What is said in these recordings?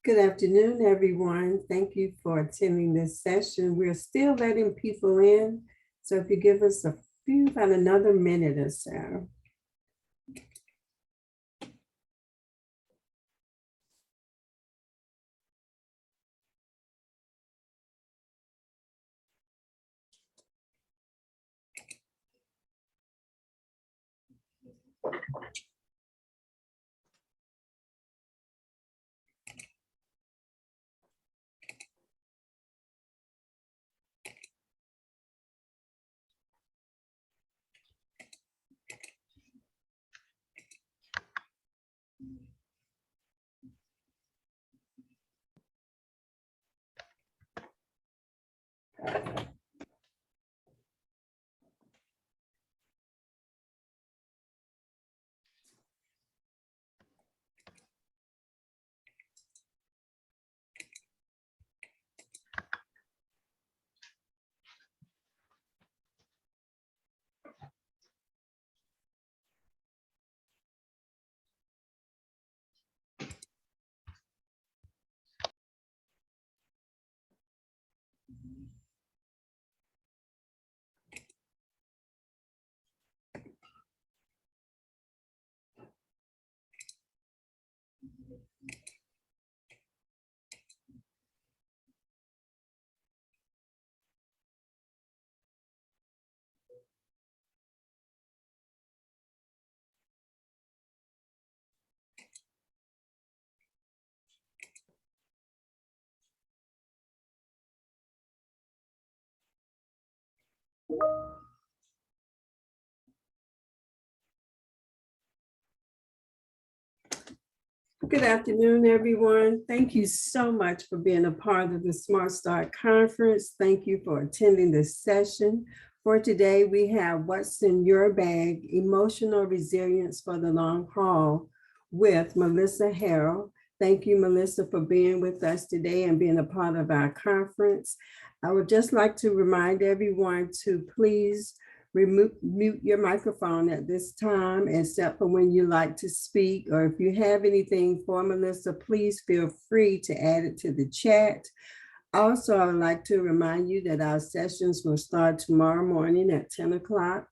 Good afternoon, everyone. Thank you for attending this session. We're still letting people in, so if you give us a few, about another minute or so. Good afternoon, everyone. Thank you so much for being a part of the Smart Start Conference. Thank you for attending this session. For today, we have What's in Your Bag, Emotional Resilience for the Long Haul with Melissa Harrell. Thank you, Melissa, for being with us today and being a part of our conference. I would just like to remind everyone to please mute your microphone at this time, except for when you like to speak, or if you have anything for Melissa, please feel free to add it to the chat. Also, I would like to remind you that our sessions will start tomorrow morning at 10 o'clock.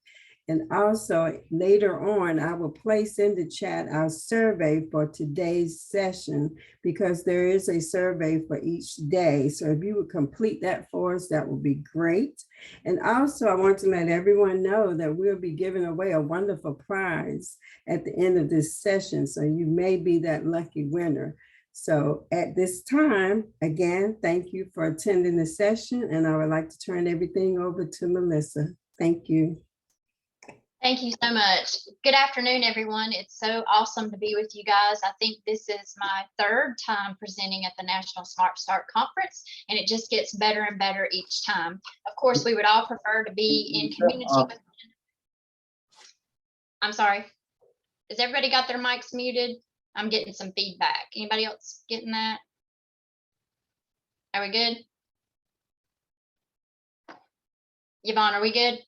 And also later on, I will place in the chat our survey for today's session, because there is a survey for each day. So if you would complete that for us, that would be great. And also I want to let everyone know that we'll be giving away a wonderful prize at the end of this session. So you may be that lucky winner. So at this time, again, thank you for attending the session, and I would like to turn everything over to Melissa. Thank you. Thank you so much. Good afternoon, everyone. It's so awesome to be with you guys. I think this is my third time presenting at the National Smart Start Conference, and it just gets better and better each time. Of course, we would all prefer to be in community with. I'm sorry. Has everybody got their mics muted? I'm getting some feedback. Anybody else getting that? Are we good? Yvonne, are we good?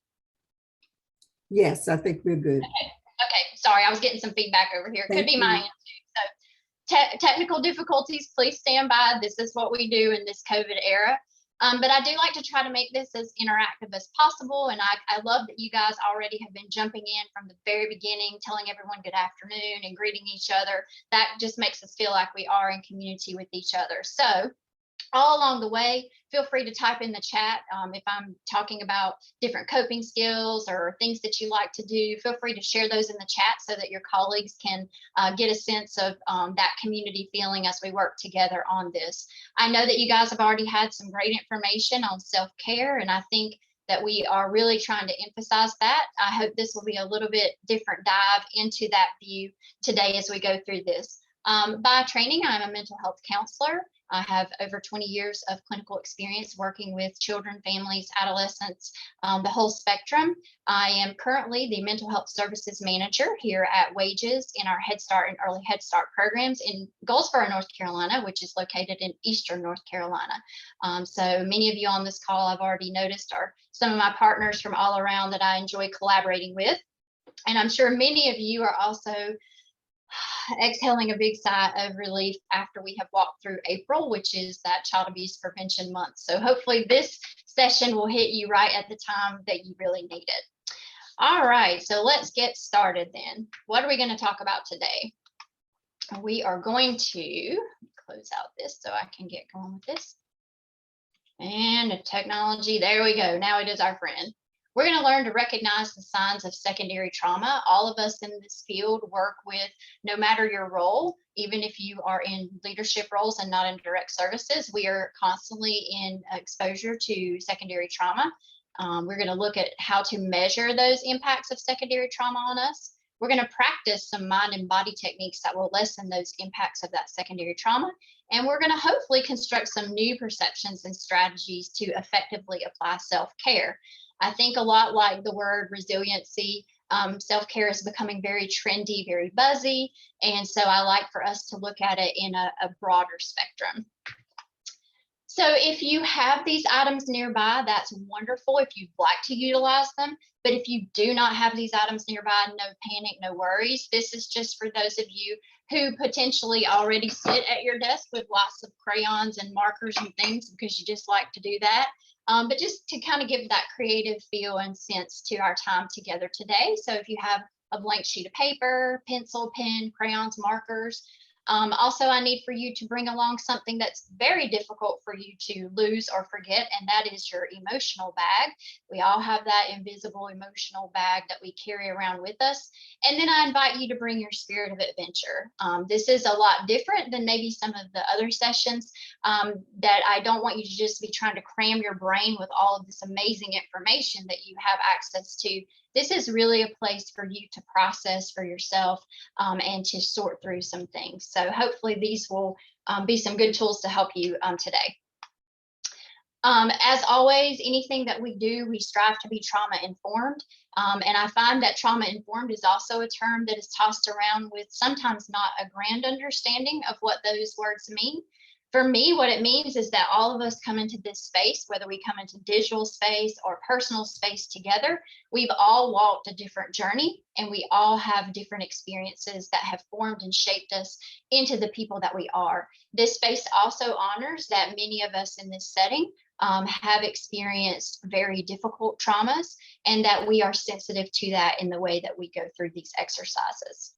Yes, I think we're good. Okay. Sorry, I was getting some feedback over here. Could be my end too. So technical difficulties, please stand by. This is what we do in this COVID era. But I do like to try to make this as interactive as possible. And I love that you guys already have been jumping in from the very beginning, telling everyone good afternoon and greeting each other. That just makes us feel like we are in community with each other. So all along the way, feel free to type in the chat. If I'm talking about different coping skills or things that you like to do, feel free to share those in the chat so that your colleagues can get a sense of that community feeling as we work together on this. I know that you guys have already had some great information on self-care, and I think that we are really trying to emphasize that. I hope this will be a little bit different dive into that view today as we go through this. By training, I'm a mental health counselor. I have over 20 years of clinical experience working with children, families, adolescents, the whole spectrum. I am currently the mental health services manager here at Wages in our Head Start and Early Head Start programs in Goldsboro, North Carolina, which is located in Eastern North Carolina. So many of you on this call I've already noticed are some of my partners from all around that I enjoy collaborating with. And I'm sure many of you are also Exhaling a big sigh of relief after we have walked through April, which is that child abuse prevention month. So hopefully this session will hit you right at the time that you really need it. All right, so let's get started then. What are we going to talk about today? We are going to close out this so I can get going with this. And technology, there we go. Now it is our friend. We're going to learn to recognize the signs of secondary trauma. All of us in this field work with, no matter your role, even if you are in leadership roles and not in direct services, we are constantly in exposure to secondary trauma. We're going to look at how to measure those impacts of secondary trauma on us. We're going to practice some mind and body techniques that will lessen those impacts of that secondary trauma. And we're going to hopefully construct some new perceptions and strategies to effectively apply self-care. I think a lot like the word resiliency, self-care is becoming very trendy, very buzzy. And so I like for us to look at it in a broader spectrum. So if you have these items nearby, that's wonderful if you'd like to utilize them. But if you do not have these items nearby, no panic, no worries. This is just for those of you who potentially already sit at your desk with lots of crayons and markers and things because you just like to do that. But just to kind of give that creative feel and sense to our time together today. So if you have a blank sheet of paper, pencil, pen, crayons, markers. Also, I need for you to bring along something that's very difficult for you to lose or forget, and that is your emotional bag. We all have that invisible emotional bag that we carry around with us. And then I invite you to bring your spirit of adventure. This is a lot different than maybe some of the other sessions that I don't want you to just be trying to cram your brain with all of this amazing information that you have access to. This is really a place for you to process for yourself and to sort through some things. So hopefully these will be some good tools to help you today. As always, anything that we do, we strive to be trauma informed. And I find that trauma informed is also a term that is tossed around with sometimes not a grand understanding of what those words mean. For me, what it means is that all of us come into this space, whether we come into digital space or personal space together, we've all walked a different journey and we all have different experiences that have formed and shaped us into the people that we are. This space also honors that many of us in this setting have experienced very difficult traumas and that we are sensitive to that in the way that we go through these exercises.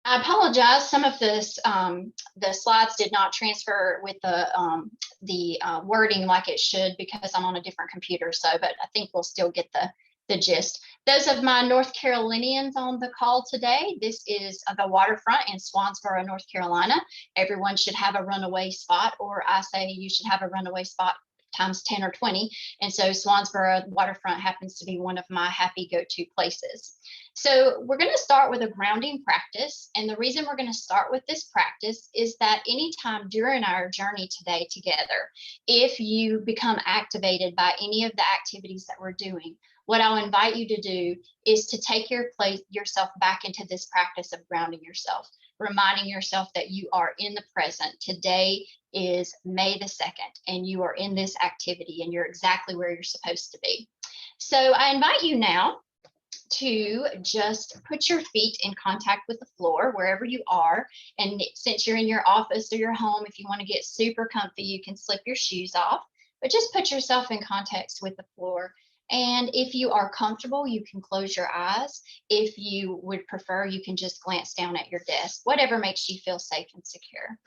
I apologize. Some of this, the slides did not transfer with the wording like it should because I'm on a different computer. So, but I think we'll still get the gist. Those of my North Carolinians on the call today, this is the waterfront in Swansboro, North Carolina. Everyone should have a runaway spot, or I say you should have a runaway spot times 10 or 20. And so Swansboro waterfront happens to be one of my happy go-to places. So we're going to start with a grounding practice. And the reason we're going to start with this practice is that anytime during our journey today together, if you become activated by any of the activities that we're doing, what I'll invite you to do is to take yourself back into this practice of grounding yourself, reminding yourself that you are in the present. Today is May the 2nd, and you are in this activity and you're exactly where you're supposed to be. So I invite you now to just put your feet in contact with the floor wherever you are. And since you're in your office or your home, if you want to get super comfy, you can slip your shoes off, but just put yourself in contact with the floor. And if you are comfortable, you can close your eyes. If you would prefer, you can just glance down at your desk, whatever makes you feel safe and secure.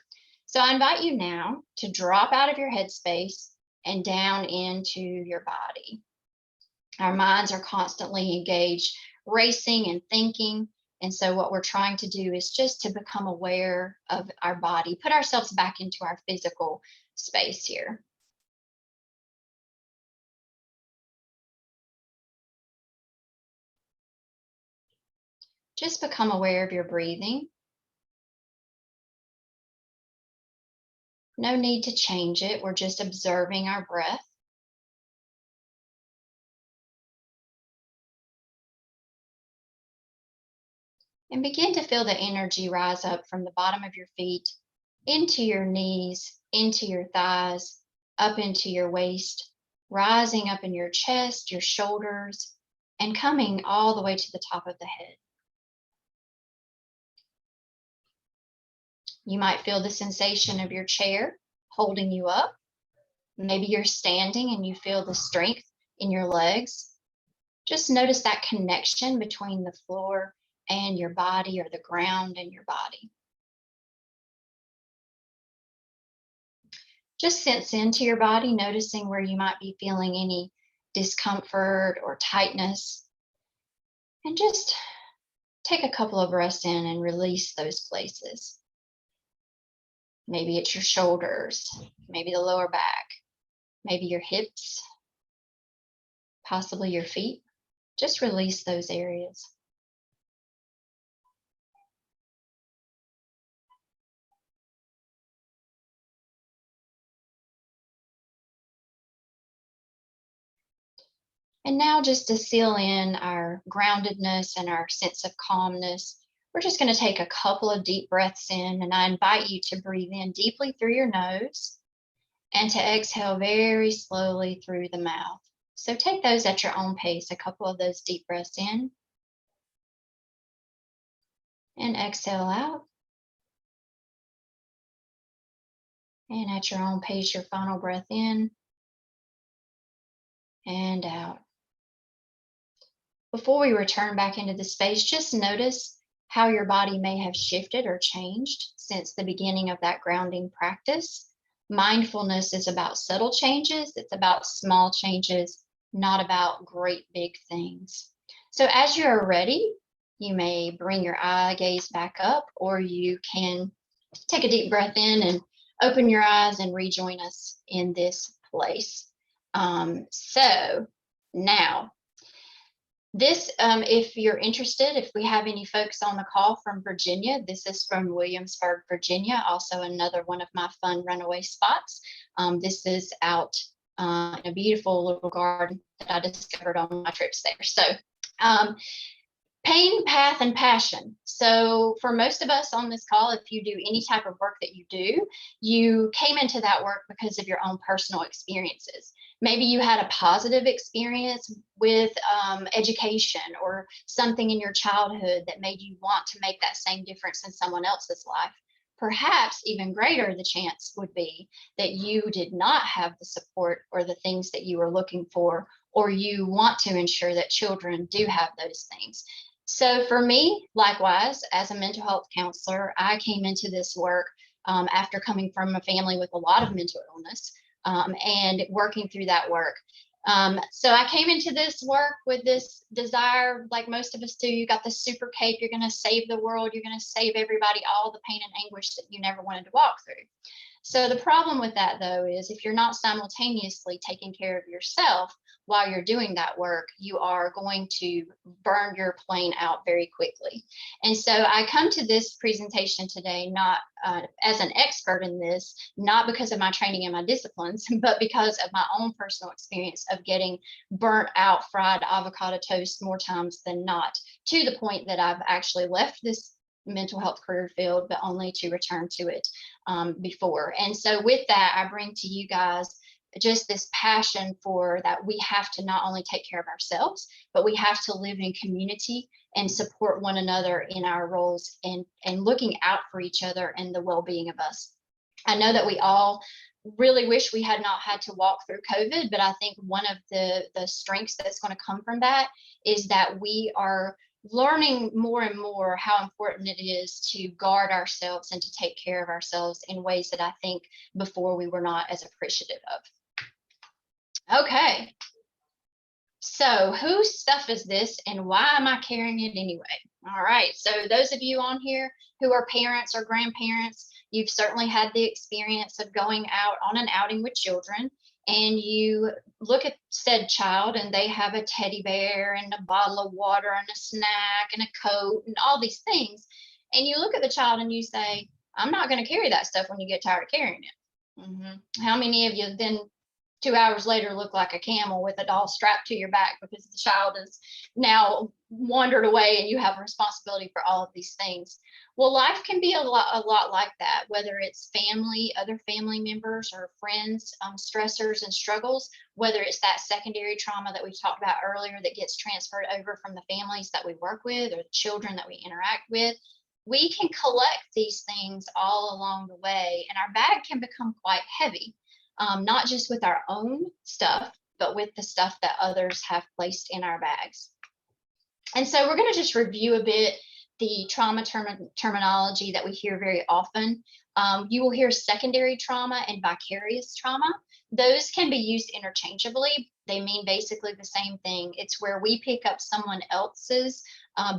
So I invite you now to drop out of your headspace and down into your body. Our minds are constantly engaged, racing and thinking. And so what we're trying to do is just to become aware of our body, put ourselves back into our physical space here. Just become aware of your breathing. No need to change it. We're just observing our breath. And begin to feel the energy rise up from the bottom of your feet into your knees, into your thighs, up into your waist, rising up in your chest, your shoulders, and coming all the way to the top of the head. You might feel the sensation of your chair holding you up. Maybe you're standing and you feel the strength in your legs. Just notice that connection between the floor and your body, or the ground and your body. Just sense into your body, noticing where you might be feeling any discomfort or tightness. And just take a couple of breaths in and release those places. Maybe it's your shoulders, maybe the lower back, maybe your hips, possibly your feet. Just release those areas. And now, just to seal in our groundedness and our sense of calmness, we're just going to take a couple of deep breaths in, and I invite you to breathe in deeply through your nose and to exhale very slowly through the mouth. So take those at your own pace, a couple of those deep breaths in and exhale out. And at your own pace, your final breath in and out. Before we return back into the space, just notice how your body may have shifted or changed since the beginning of that grounding practice. Mindfulness is about subtle changes. It's about small changes, not about great big things. So as you're ready, you may bring your eye gaze back up, or you can take a deep breath in and open your eyes and rejoin us in this place. So now, this, if you're interested, if we have any folks on the call from Virginia, this is from Williamsburg, Virginia, also another one of my fun runaway spots. This is out in a beautiful little garden that I discovered on my trips there. So pain, path, and passion. So for most of us on this call, if you do any type of work that you do, you came into that work because of your own personal experiences. Maybe you had a positive experience with education, or something in your childhood that made you want to make that same difference in someone else's life. Perhaps even greater the chance would be that you did not have the support or the things that you were looking for, or you want to ensure that children do have those things. So for me, likewise, as a mental health counselor, I came into this work after coming from a family with a lot of mental illness, and working through that work. So I came into this work with this desire, like most of us do. You got this super cape, you're going to save the world, you're going to save everybody, all the pain and anguish that you never wanted to walk through. So the problem with that, though, is if you're not simultaneously taking care of yourself while you're doing that work, you are going to burn your plane out very quickly. And so I come to this presentation today not as an expert in this, not because of my training and my disciplines, but because of my own personal experience of getting burnt out fried avocado toast more times than not, to the point that I've actually left this mental health career field, but only to return to it before. And so with that, I bring to you guys just this passion for that we have to not only take care of ourselves, but we have to live in community and support one another in our roles, and looking out for each other and the well-being of us. I know that we all really wish we had not had to walk through COVID, but I think one of the strengths that's going to come from that is that we are learning more and more how important it is to guard ourselves and to take care of ourselves in ways that I think before we were not as appreciative of. Okay. So whose stuff is this, and why am I carrying it anyway? All right. So those of you on here who are parents or grandparents, you've certainly had the experience of going out on an outing with children, and you look at said child and they have a teddy bear and a bottle of water and a snack and a coat and all these things. And you look at the child and you say, I'm not going to carry that stuff when you get tired of carrying it. How many of you then 2 hours later look like a camel with a doll strapped to your back because the child is now wandered away and you have a responsibility for all of these things? Well, life can be a lot like that, whether it's family, other family members, or friends, stressors and struggles, whether it's that secondary trauma that we talked about earlier that gets transferred over from the families that we work with or the children that we interact with. we can collect these things all along the way, and our bag can become quite heavy, not just with our own stuff, but with the stuff that others have placed in our bags. And so we're going to just review a bit the trauma terminology that we hear very often. You will hear secondary trauma and vicarious trauma. Those can be used interchangeably. They mean basically the same thing. It's where we pick up someone else's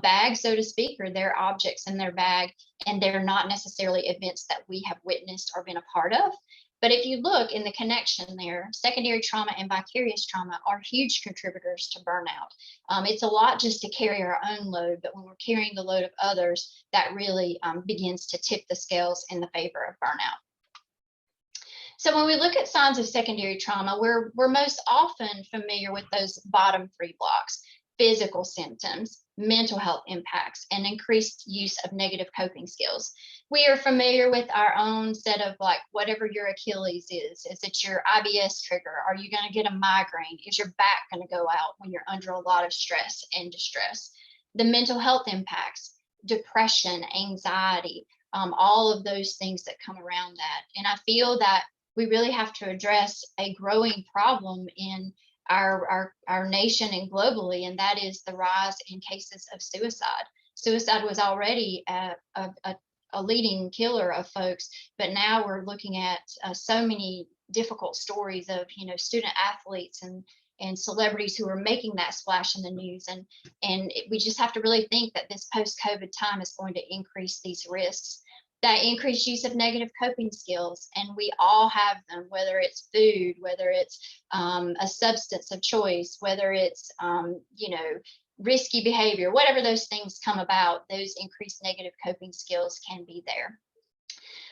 bag, so to speak, or their objects in their bag, and they're not necessarily events that we have witnessed or been a part of. But if you look in the connection there, secondary trauma and vicarious trauma are huge contributors to burnout. It's a lot just to carry our own load, but when we're carrying the load of others, that really begins to tip the scales in the favor of burnout. So when we look at signs of secondary trauma, we're most often familiar with those bottom three blocks: physical symptoms, mental health impacts, and increased use of negative coping skills. We are familiar with our own set of, like, whatever your Achilles is. Is it your IBS trigger? Are you going to get a migraine? Is your back going to go out when you're under a lot of stress and distress? The mental health impacts, depression, anxiety, all of those things that come around that. And I feel that we really have to address a growing problem in our nation and globally, and that is the rise in cases of suicide. Suicide was already a leading killer of folks, but now we're looking at so many difficult stories of, student athletes and celebrities who are making that splash in the news, and we just have to really think that this post-COVID time is going to increase these risks. That increased use of negative coping skills, and we all have them, whether it's food, whether it's a substance of choice, whether it's risky behavior, whatever those things come about, those increased negative coping skills can be there.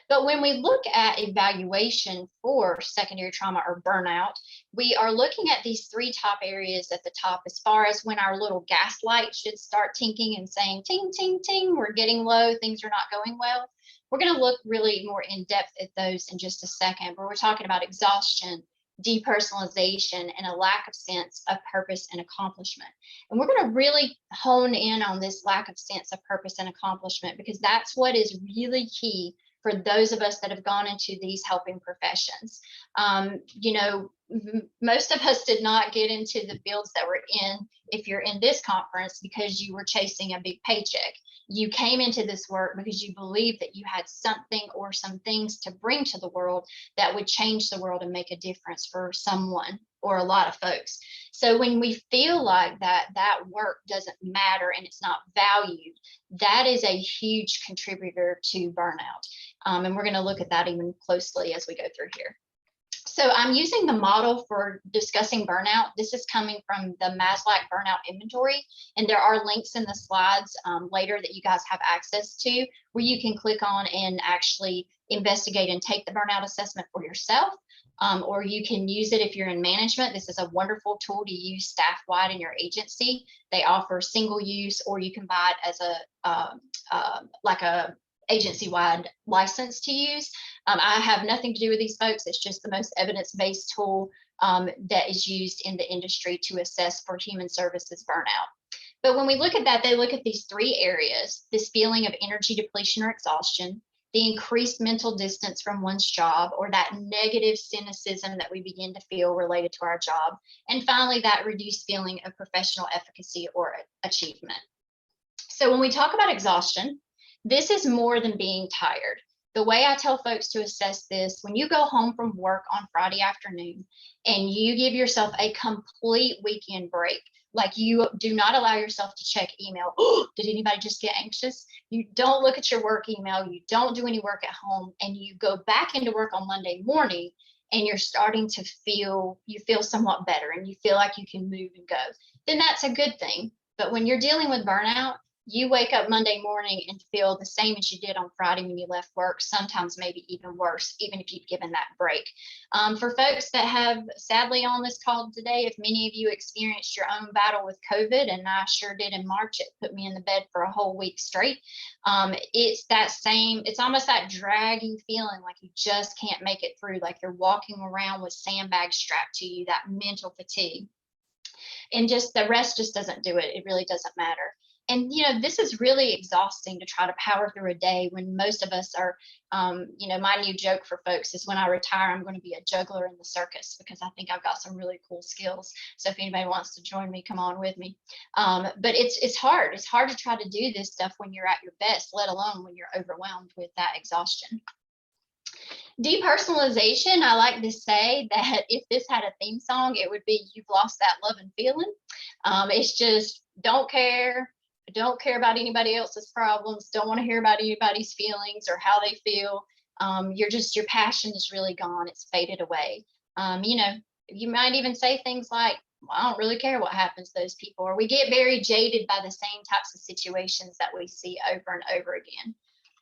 But when we look at evaluation for secondary trauma or burnout, we are looking at these three top areas at the top, as far as when our little gas light should start tinking and saying, ting, ting, ting, we're getting low, things are not going well. We're going to look really more in depth at those in just a second, where we're talking about exhaustion, depersonalization, and a lack of sense of purpose and accomplishment. And we're going to really hone in on this lack of sense of purpose and accomplishment, because that's what is really key for those of us that have gone into these helping professions. Most of us did not get into the fields that we're in, if you're in this conference, because you were chasing a big paycheck. You came into this work because you believed that you had something or some things to bring to the world that would change the world and make a difference for someone or a lot of folks. So when we feel like that work doesn't matter and it's not valued, that is a huge contributor to burnout. And we're going to look at that even closely as we go through here. So I'm using the model for discussing burnout. This is coming from the Maslach Burnout Inventory, and there are links in the slides later that you guys have access to, where you can click on and actually investigate and take the burnout assessment for yourself, or you can use it if you're in management. This is a wonderful tool to use staff-wide in your agency. They offer single use, or you can buy it as a agency-wide license to use. I have nothing to do with these folks. It's just the most evidence-based tool that is used in the industry to assess for human services burnout. But when we look at that, they look at these three areas: this feeling of energy depletion or exhaustion, the increased mental distance from one's job, or that negative cynicism that we begin to feel related to our job, and finally, that reduced feeling of professional efficacy or achievement. So when we talk about exhaustion, this is more than being tired. The way I tell folks to assess this: when you go home from work on Friday afternoon and you give yourself a complete weekend break, like you do not allow yourself to check email. Oh, did anybody just get anxious? You don't look at your work email. You don't do any work at home, and you go back into work on Monday morning and you're starting to feel somewhat better and you feel like you can move and go, then that's a good thing. But when you're dealing with burnout, you wake up Monday morning and feel the same as you did on Friday when you left work, sometimes maybe even worse, even if you've given that break. For folks that have, sadly on this call today, if many of you experienced your own battle with COVID, and I sure did in March, it put me in the bed for a whole week straight. It's almost that dragging feeling, like you just can't make it through, like you're walking around with sandbags strapped to you, that mental fatigue. And just the rest just doesn't do it. It really doesn't matter. And, this is really exhausting to try to power through a day when most of us are, my new joke for folks is when I retire, I'm going to be a juggler in the circus because I think I've got some really cool skills. So if anybody wants to join me, come on with me. But it's hard. It's hard to try to do this stuff when you're at your best, let alone when you're overwhelmed with that exhaustion. Depersonalization, I like to say that if this had a theme song, it would be "You've Lost That Love and Feeling." It's just don't care about anybody else's problems, don't want to hear about anybody's feelings or how they feel. Your passion is really gone, it's faded away. You might even say things like, well, I don't really care what happens to those people, or we get very jaded by the same types of situations that we see over and over again.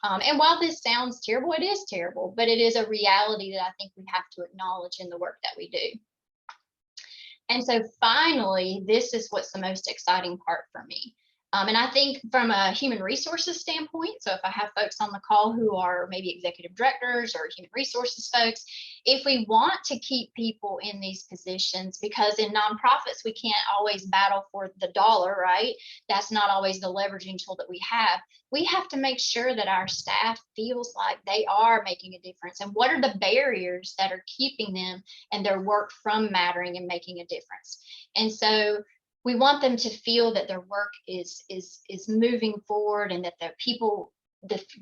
And while this sounds terrible, it is terrible, but it is a reality that I think we have to acknowledge in the work that we do. And so finally, this is what's the most exciting part for me. And I think from a human resources standpoint, so if I have folks on the call who are maybe executive directors or human resources folks, if we want to keep people in these positions, because in nonprofits, we can't always battle for the dollar, right? That's not always the leveraging tool that we have. We have to make sure that our staff feels like they are making a difference. And what are the barriers that are keeping them and their work from mattering and making a difference? And so we want them to feel that their work is moving forward, and that the people,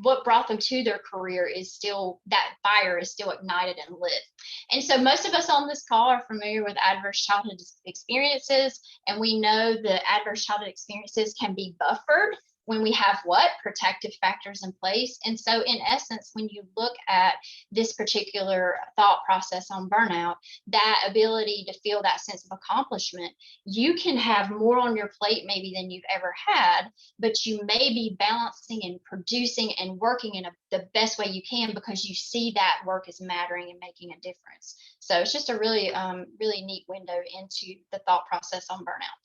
what brought them to their career is still, that fire is still ignited and lit. And so most of us on this call are familiar with adverse childhood experiences, and we know that adverse childhood experiences can be buffered when we have protective factors in place. And so in essence, when you look at this particular thought process on burnout, that ability to feel that sense of accomplishment, you can have more on your plate maybe than you've ever had, but you may be balancing and producing and working in the best way you can because you see that work is mattering and making a difference. So it's just a really, really neat window into the thought process on burnout.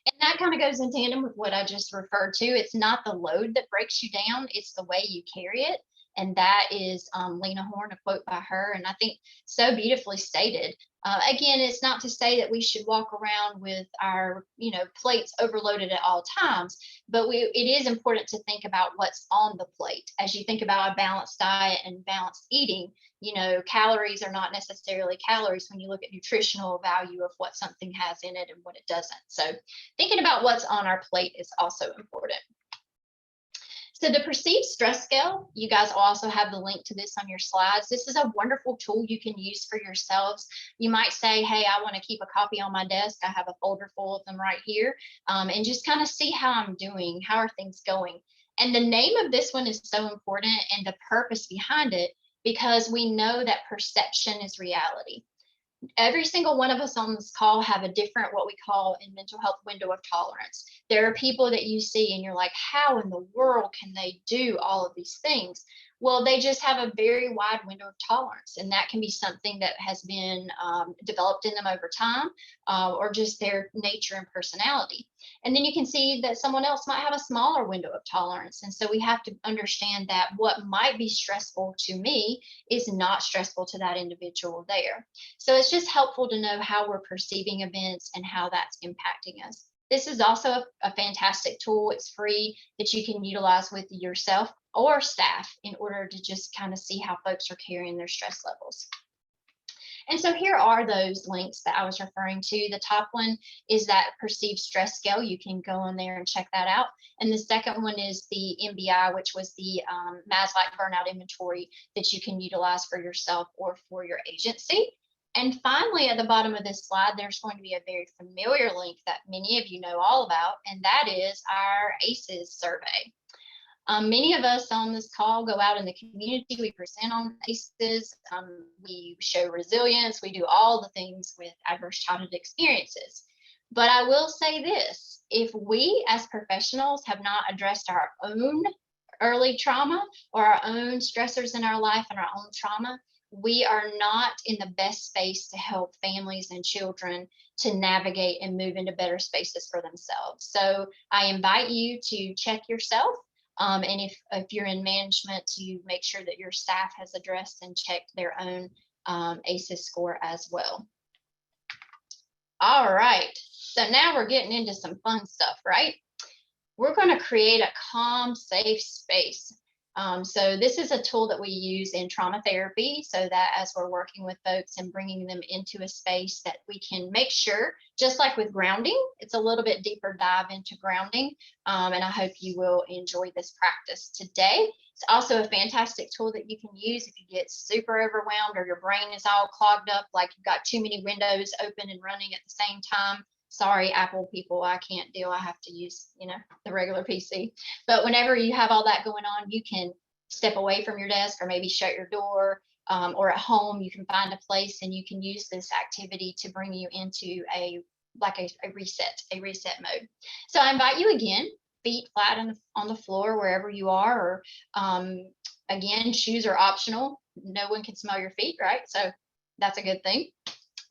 And that kind of goes in tandem with what I just referred to. It's not the load that breaks you down, it's the way you carry it. And that is Lena Horne, a quote by her, and I think so beautifully stated. Again, it's not to say that we should walk around with our, plates overloaded at all times, but it is important to think about what's on the plate. As you think about a balanced diet and balanced eating, calories are not necessarily calories when you look at nutritional value of what something has in it and what it doesn't. So thinking about what's on our plate is also important. So the perceived stress scale, you guys also have the link to this on your slides. This is a wonderful tool you can use for yourselves. You might say, hey, I want to keep a copy on my desk. I have a folder full of them right here, and just kind of see how I'm doing. How are things going? And the name of this one is so important, and the purpose behind it, because we know that perception is reality. Every single one of us on this call have a different, what we call in mental health, window of tolerance. There are people that you see and you're like, how in the world can they do all of these things? Well, they just have a very wide window of tolerance, and that can be something that has been developed in them over time, or just their nature and personality. And then you can see that someone else might have a smaller window of tolerance. And so we have to understand that what might be stressful to me is not stressful to that individual there. So it's just helpful to know how we're perceiving events and how that's impacting us. This is also a fantastic tool. It's free, that you can utilize with yourself or staff in order to just kind of see how folks are carrying their stress levels. And so here are those links that I was referring to. The top one is that perceived stress scale. You can go in there and check that out. And the second one is the MBI, which was the Maslach burnout inventory that you can utilize for yourself or for your agency. And finally, at the bottom of this slide, there's going to be a very familiar link that many of you know all about, and that is our ACEs survey. Many of us on this call go out in the community, we present on ACEs, we show resilience, we do all the things with adverse childhood experiences. But I will say this, if we as professionals have not addressed our own early trauma or our own stressors in our life and our own trauma, we are not in the best space to help families and children to navigate and move into better spaces for themselves. So I invite you to check yourself. And if you're in management, to make sure that your staff has addressed and checked their own ACEs score as well. All right, so now we're getting into some fun stuff, right? we're going to create a calm, safe space. So this is a tool that we use in trauma therapy, so that as we're working with folks and bringing them into a space, that we can make sure, just like with grounding, it's a little bit deeper dive into grounding. And I hope you will enjoy this practice today. It's also a fantastic tool that you can use if you get super overwhelmed or your brain is all clogged up, like you've got too many windows open and running at the same time. Sorry, Apple people, I can't deal. I have to use, the regular PC. But whenever you have all that going on, you can step away from your desk or maybe shut your door, or at home, you can find a place and you can use this activity to bring you into a reset mode. So I invite you again, feet flat on the floor wherever you are, or again, shoes are optional. No one can smell your feet, right? So that's a good thing.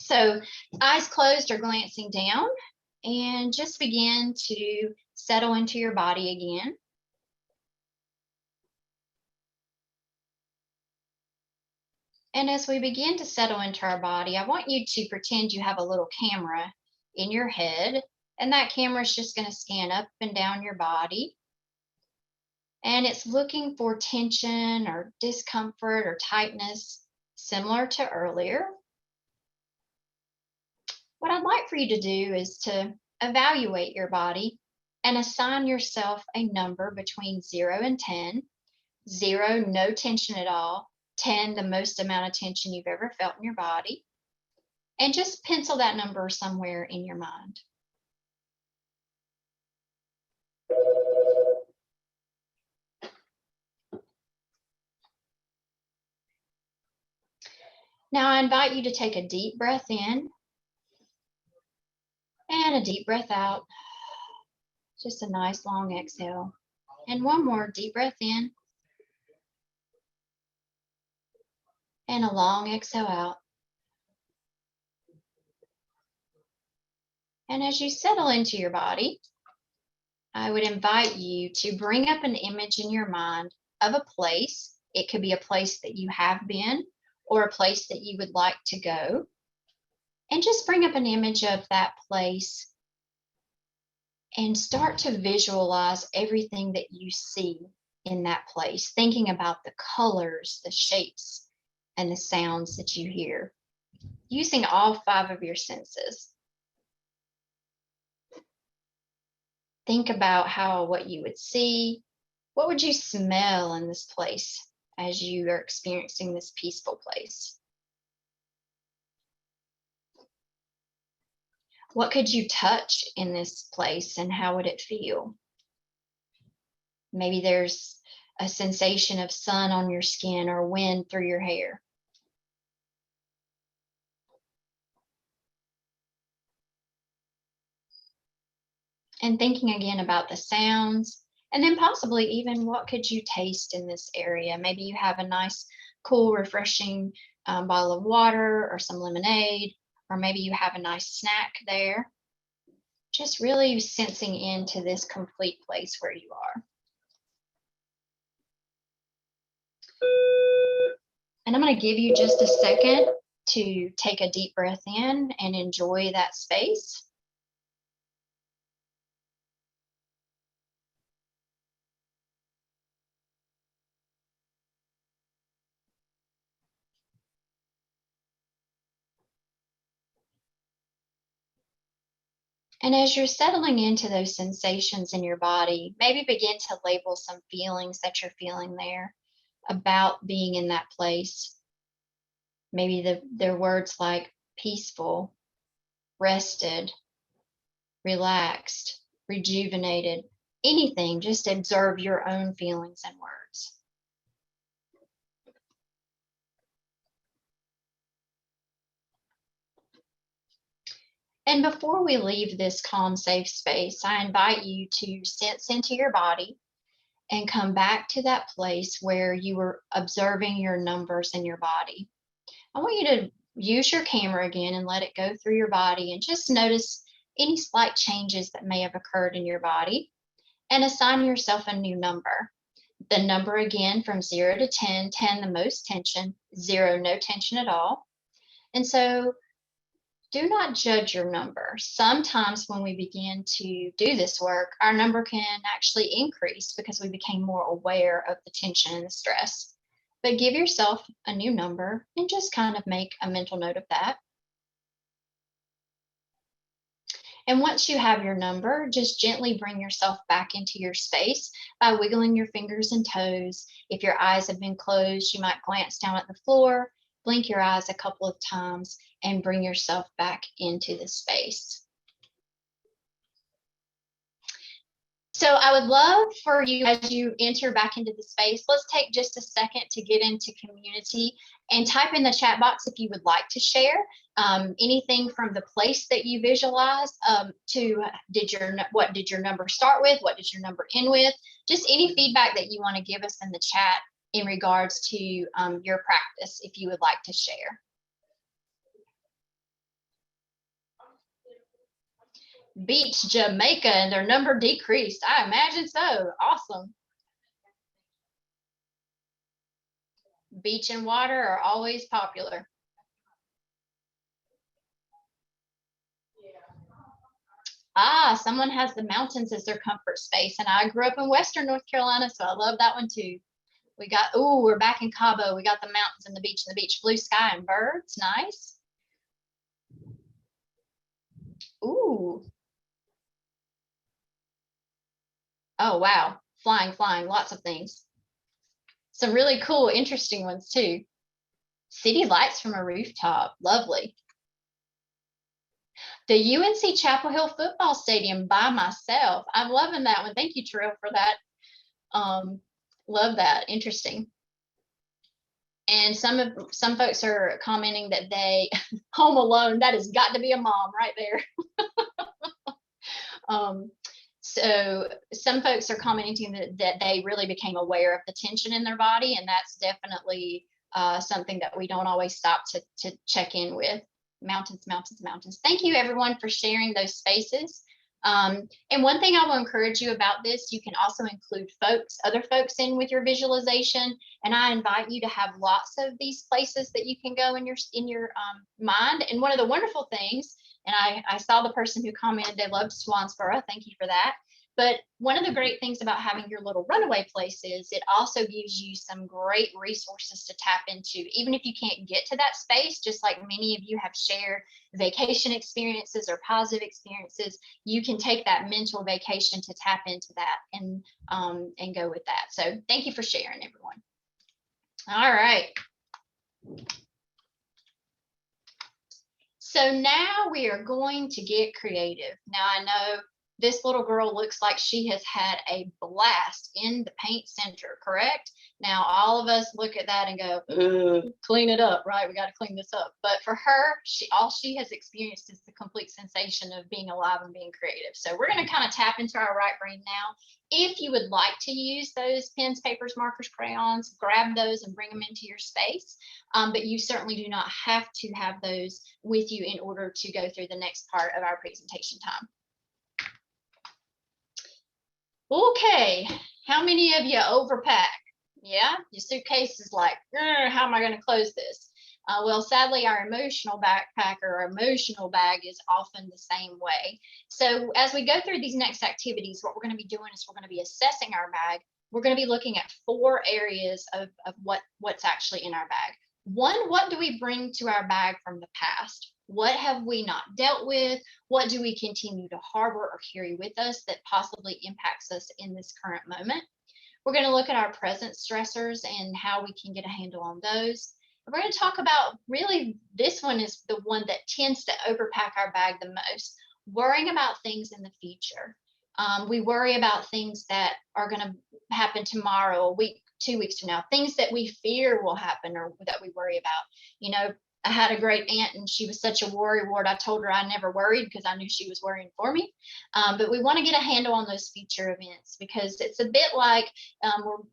So eyes closed or glancing down, and just begin to settle into your body again. And as we begin to settle into our body, I want you to pretend you have a little camera in your head, and that camera is just going to scan up and down your body. And it's looking for tension or discomfort or tightness, similar to earlier. What I'd like for you to do is to evaluate your body and assign yourself a number between 0 and 10. 0, no tension at all. 10, the most amount of tension you've ever felt in your body. And just pencil that number somewhere in your mind. Now I invite you to take a deep breath in and a deep breath out. Just a nice long exhale. And one more deep breath in and a long exhale out. And as you settle into your body, I would invite you to bring up an image in your mind of a place. It could be a place that you have been or a place that you would like to go. And just bring up an image of that place and start to visualize everything that you see in that place, thinking about the colors, the shapes, and the sounds that you hear, using all 5 of your senses. Think about what you would see. What would you smell in this place as you are experiencing this peaceful place? What could you touch in this place and how would it feel? Maybe there's a sensation of sun on your skin or wind through your hair. And thinking again about the sounds, and then possibly even what could you taste in this area? Maybe you have a nice, cool, refreshing bottle of water or some lemonade, or maybe you have a nice snack there. Just really sensing into this complete place where you are. And I'm going to give you just a second to take a deep breath in and enjoy that space. And as you're settling into those sensations in your body, maybe begin to label some feelings that you're feeling there about being in that place. Maybe they're words like peaceful, rested, relaxed, rejuvenated, anything. Just observe your own feelings and words. And before we leave this calm, safe space, I invite you to sense into your body and come back to that place where you were observing your numbers in your body. I want you to use your camera again and let it go through your body and just notice any slight changes that may have occurred in your body and assign yourself a new number. The number again from 0 to 10, 10 the most tension, 0 no tension at all. And so Do not judge your number. Sometimes when we begin to do this work, our number can actually increase because we became more aware of the tension and the stress. But give yourself a new number and just kind of make a mental note of that. And once you have your number, just gently bring yourself back into your space by wiggling your fingers and toes. If your eyes have been closed, you might glance down at the floor, blink your eyes a couple of times, and bring yourself back into the space. So I would love for you, as you enter back into the space, let's take just a second to get into community and type in the chat box if you would like to share anything from the place that you visualize to what did your number start with? What did your number end with? Just any feedback that you want to give us in the chat in regards to your practice, if you would like to share. Beach, Jamaica, and their number decreased. I imagine so. Awesome. Beach and water are always popular. Someone has the mountains as their comfort space, and I grew up in Western North Carolina, so I love that one too. We're back in Cabo. We got the mountains and the beach, blue sky and birds. Nice. Ooh. Oh, wow. Flying, lots of things. Some really cool, interesting ones too. City lights from a rooftop. Lovely. The UNC Chapel Hill football stadium by myself. I'm loving that one. Thank you, Terrell, for that. Love that. Interesting. And some folks are commenting that they home alone. That has got to be a mom right there. So some folks are commenting that they really became aware of the tension in their body, and that's definitely something that we don't always stop to check in with. Mountains. Thank you, everyone, for sharing those spaces. And one thing I will encourage you about this, you can also include other folks in with your visualization. And I invite you to have lots of these places that you can go in your mind. And one of the wonderful things, and I saw the person who commented they loved Swansboro. Thank you for that. But one of the great things about having your little runaway place is it also gives you some great resources to tap into, even if you can't get to that space. Just like many of you have shared vacation experiences or positive experiences, you can take that mental vacation to tap into that and go with that. So thank you for sharing, everyone. All right. So now we are going to get creative. Now I know this little girl looks like she has had a blast in the paint center, correct? Now all of us look at that and go, clean it up, right? We got to clean this up. But for her, all she has experienced is the complete sensation of being alive and being creative. So we're going to kind of tap into our right brain now. If you would like to use those pens, papers, markers, crayons, grab those and bring them into your space. But you certainly do not have to have those with you in order to go through the next part of our presentation time. Okay, how many of you overpack? Yeah, your suitcase is like, how am I going to close this? Well, sadly, our emotional backpack or our emotional bag is often the same way. So as we go through these next activities, what we're going to be doing is we're going to be assessing our bag. We're going to be looking at 4 areas of what's actually in our bag. 1, what do we bring to our bag from the past? What have we not dealt with? What do we continue to harbor or carry with us that possibly impacts us in this current moment? We're going to look at our present stressors and how we can get a handle on those. We're going to talk about, really, this one is the one that tends to overpack our bag the most, worrying about things in the future. We worry about things that are going to happen tomorrow, a week, 2 weeks from now, things that we fear will happen or that we worry about. You know, I had a great aunt and she was such a worry wart. I told her I never worried because I knew she was worrying for me. But we want to get a handle on those future events because it's a bit like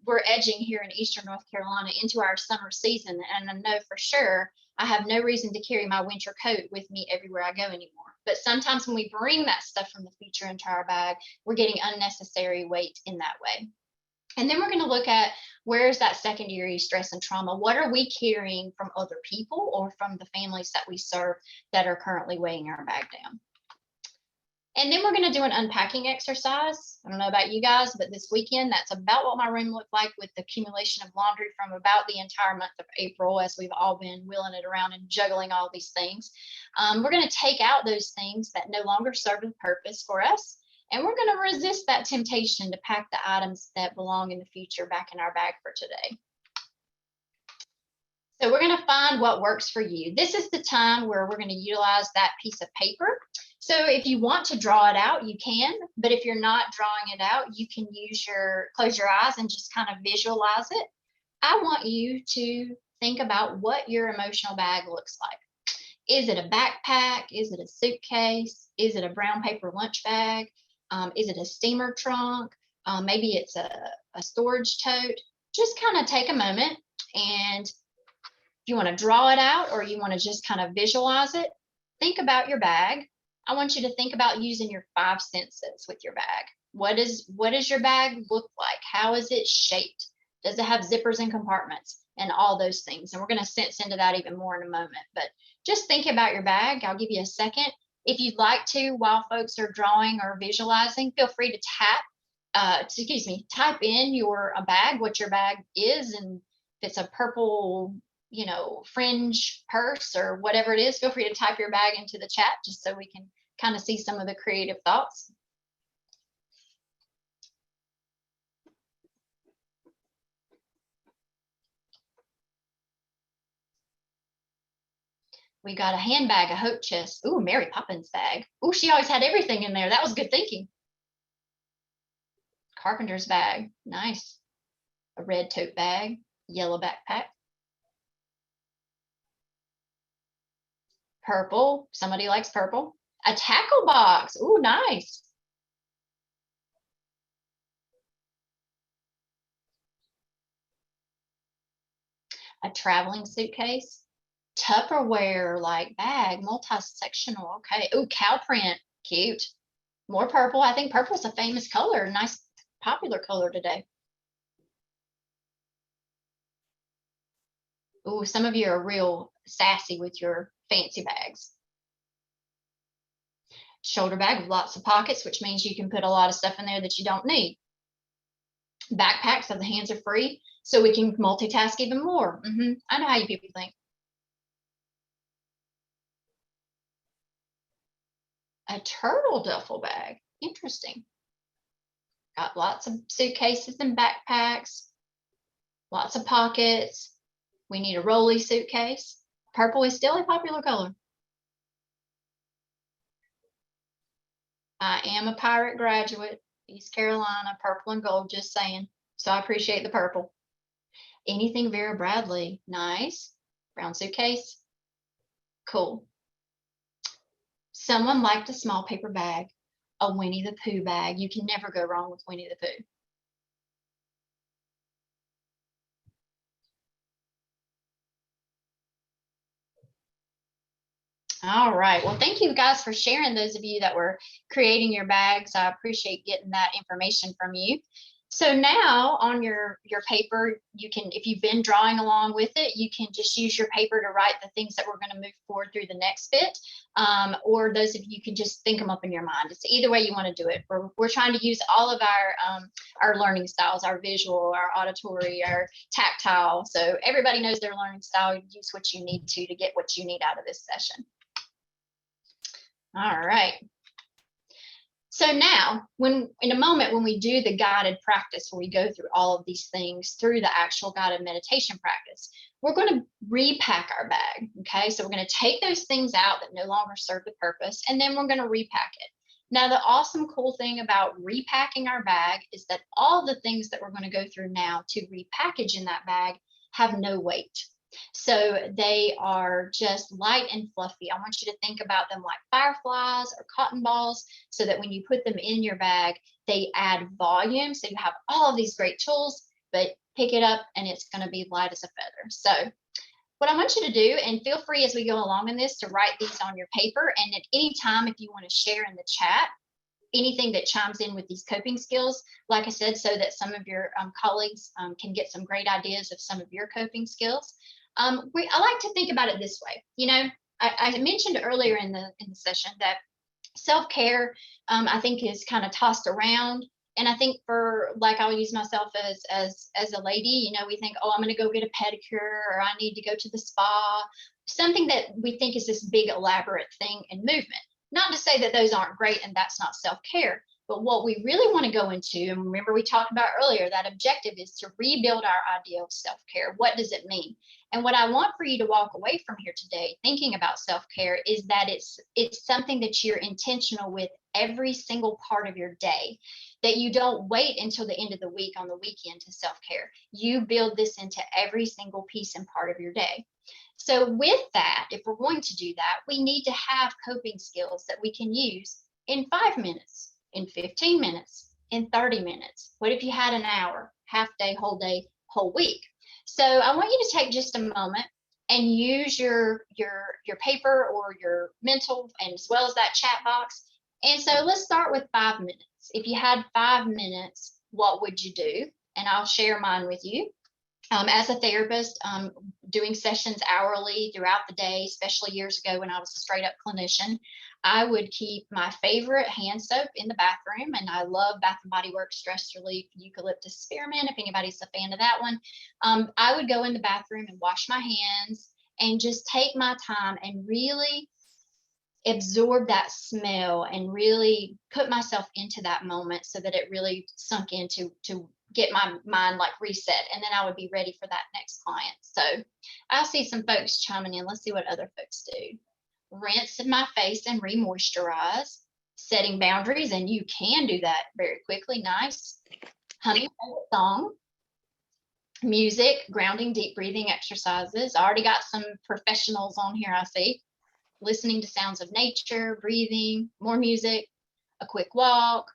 we're edging here in Eastern North Carolina into our summer season. And I know for sure I have no reason to carry my winter coat with me everywhere I go anymore. But sometimes when we bring that stuff from the future into our bag, we're getting unnecessary weight in that way. And then we're going to look at where's that secondary stress and trauma? What are we carrying from other people or from the families that we serve that are currently weighing our bag down? And then we're going to do an unpacking exercise. I don't know about you guys, but this weekend, that's about what my room looked like with the accumulation of laundry from about the entire month of April, as we've all been wheeling it around and juggling all these things. We're going to take out those things that no longer serve a purpose for us. And we're going to resist that temptation to pack the items that belong in the future back in our bag for today. So we're going to find what works for you. This is the time where we're going to utilize that piece of paper. So if you want to draw it out, you can, but if you're not drawing it out, you can close your eyes and just kind of visualize it. I want you to think about what your emotional bag looks like. Is it a backpack? Is it a suitcase? Is it a brown paper lunch bag? Is it a steamer trunk? Maybe it's a storage tote. Just kind of take a moment, and if you want to draw it out or you want to just kind of visualize it, think about your bag. I want you to think about using your 5 senses with your bag. What does your bag look like? How is it shaped? Does it have zippers and compartments and all those things? And we're going to sense into that even more in a moment. But just think about your bag. I'll give you a second. If you'd like to, while folks are drawing or visualizing, feel free to type in your bag, what your bag is, and if it's a purple, fringe purse or whatever it is, feel free to type your bag into the chat just so we can kind of see some of the creative thoughts. We got a handbag, a hope chest. Ooh, Mary Poppins bag. Ooh, she always had everything in there. That was good thinking. Carpenter's bag. Nice. A red tote bag, yellow backpack. Purple. Somebody likes purple. A tackle box. Ooh, nice. A traveling suitcase. Tupperware like bag, multi-sectional. Okay. Ooh, cow print. Cute. More purple. I think purple's a famous color. Nice, popular color today. Ooh, some of you are real sassy with your fancy bags. Shoulder bag with lots of pockets, which means you can put a lot of stuff in there that you don't need. Backpack, so the hands are free, so we can multitask even more. I know how you people think. A turtle duffel bag. Interesting. Got lots of suitcases and backpacks, lots of pockets. We need a rolly suitcase. Purple is still a popular color. I am a pirate graduate, East Carolina, purple and gold, just saying. So I appreciate the purple. Anything Vera Bradley, nice. Brown suitcase, cool. Someone liked a small paper bag, a Winnie the Pooh bag. You can never go wrong with Winnie the Pooh. All right. Well, thank you guys for sharing, those of you that were creating your bags. I appreciate getting that information from you. So now on your paper, you can, if you've been drawing along with it, you can just use your paper to write the things that we're going to move forward through the next bit. Or those of you can just think them up in your mind. It's either way you want to do it. We're trying to use all of our learning styles, our visual, our auditory, our tactile. So everybody knows their learning style. Use what you need to get what you need out of this session. All right. So now, in a moment, when we do the guided practice, where we go through all of these things through the actual guided meditation practice, we're going to repack our bag. Okay, so we're going to take those things out that no longer serve the purpose, and then we're going to repack it. Now, the awesome, cool thing about repacking our bag is that all the things that we're going to go through now to repackage in that bag have no weight. So they are just light and fluffy. I want you to think about them like fireflies or cotton balls, so that when you put them in your bag, they add volume. So you have all of these great tools, but pick it up and it's going to be light as a feather. So what I want you to do, and feel free as we go along in this to write these on your paper, and at any time, if you want to share in the chat, anything that chimes in with these coping skills, like I said, so that some of your colleagues can get some great ideas of some of your coping skills. I like to think about it this way. I mentioned earlier in the session that self-care, I think, is kind of tossed around. And I think for, like, I'll use myself as a lady, we think, oh, I'm going to go get a pedicure, or I need to go to the spa, something that we think is this big elaborate thing and movement. Not to say that those aren't great and that's not self-care, but what we really want to go into, and remember we talked about earlier, that objective is to rebuild our idea of self-care. What does it mean? And what I want for you to walk away from here today thinking about self-care is that it's something that you're intentional with every single part of your day, that you don't wait until the end of the week on the weekend to self-care. You build this into every single piece and part of your day. So with that, if we're going to do that, we need to have coping skills that we can use in 5 minutes, in 15 minutes, in 30 minutes. What if you had an hour, half day, whole week? So I want you to take just a moment and use your paper or your mental, and as well as that chat box. And so let's start with 5 minutes. If you had 5 minutes, what would you do? And I'll share mine with you. As a therapist, doing sessions hourly throughout the day, especially years ago when I was a straight up clinician, I would keep my favorite hand soap in the bathroom. And I love Bath and Body Works Stress Relief Eucalyptus Spearmint, if anybody's a fan of that one. I would go in the bathroom and wash my hands and just take my time and really absorb that smell and really put myself into that moment so that it really sunk into to get my mind like reset, and then I would be ready for that next client. So I'll see some folks chiming in. Let's see what other folks do. Rinse in my face and re-moisturize, setting boundaries, and you can do that very quickly. Nice. Humming a song, music, grounding, deep breathing exercises. I already got some professionals on here, I see. Listening to sounds of nature, breathing, more music, a quick walk,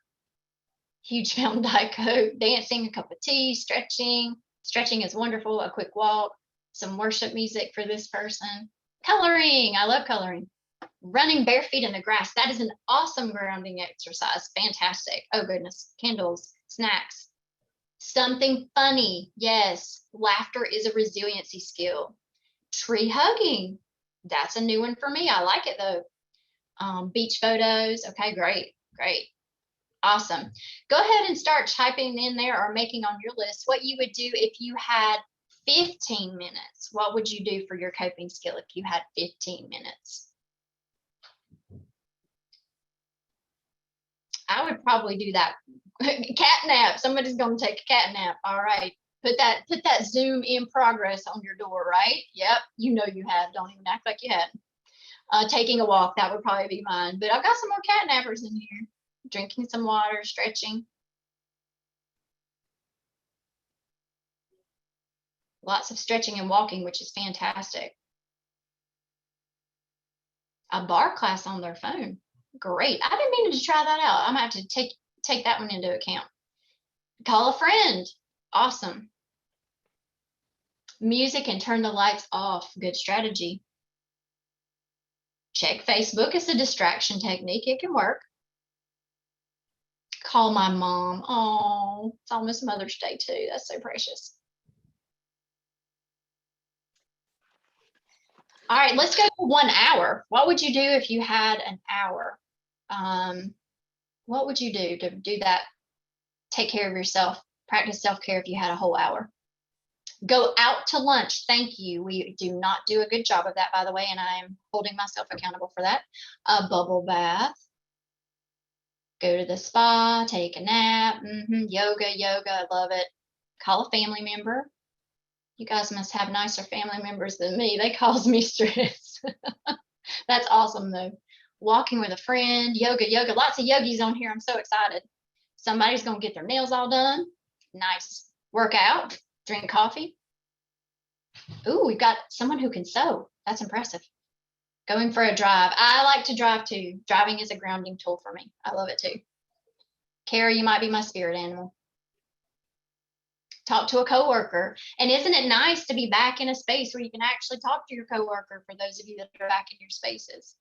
huge Mountain Diet Coke, dancing, a cup of tea, stretching. Stretching is wonderful. A quick walk, some worship music for this person. Coloring. I love coloring. Running bare feet in the grass. That is an awesome grounding exercise. Fantastic. Oh, goodness. Candles, snacks. Something funny. Yes. Laughter is a resiliency skill. Tree hugging. That's a new one for me. I like it, though. Beach photos. Okay, great. Great. Awesome. Go ahead and start typing in there or making on your list what you would do if you had 15 minutes. What would you do for your coping skill if you had 15 minutes? I would probably do that. Cat nap. Somebody's going to take a cat nap. All right. Put that Zoom in progress on your door, right? Yep. You know you have. Don't even act like you had. Taking a walk. That would probably be mine. But I've got some more cat nappers in here. Drinking some water, stretching. Lots of stretching and walking, which is fantastic. A bar class on their phone. Great. I didn't mean to try that out. I'm going to have to take that one into account. Call a friend. Awesome. Music and turn the lights off. Good strategy. Check Facebook as a distraction technique. It can work. Call my mom. Oh, it's almost Mother's Day too. That's so precious. All right, let's go for 1 hour. What would you do if you had an hour? What would you do to do that? Take care of yourself. Practice self-care if you had a whole hour. Go out to lunch. Thank you. We do not do a good job of that, by the way, and I'm holding myself accountable for that. A bubble bath. Go to the spa, take a nap, yoga, I love it. Call a family member. You guys must have nicer family members than me. They cause me stress. That's awesome though. Walking with a friend, yoga, lots of yogis on here. I'm so excited. Somebody's gonna get their nails all done. Nice. Work out, drink coffee. Ooh, we've got someone who can sew. That's impressive. Going for a drive. I like to drive too. Driving is a grounding tool for me. I love it too. Carrie, you might be my spirit animal. Talk to a coworker. And isn't it nice to be back in a space where you can actually talk to your coworker, for those of you that are back in your spaces?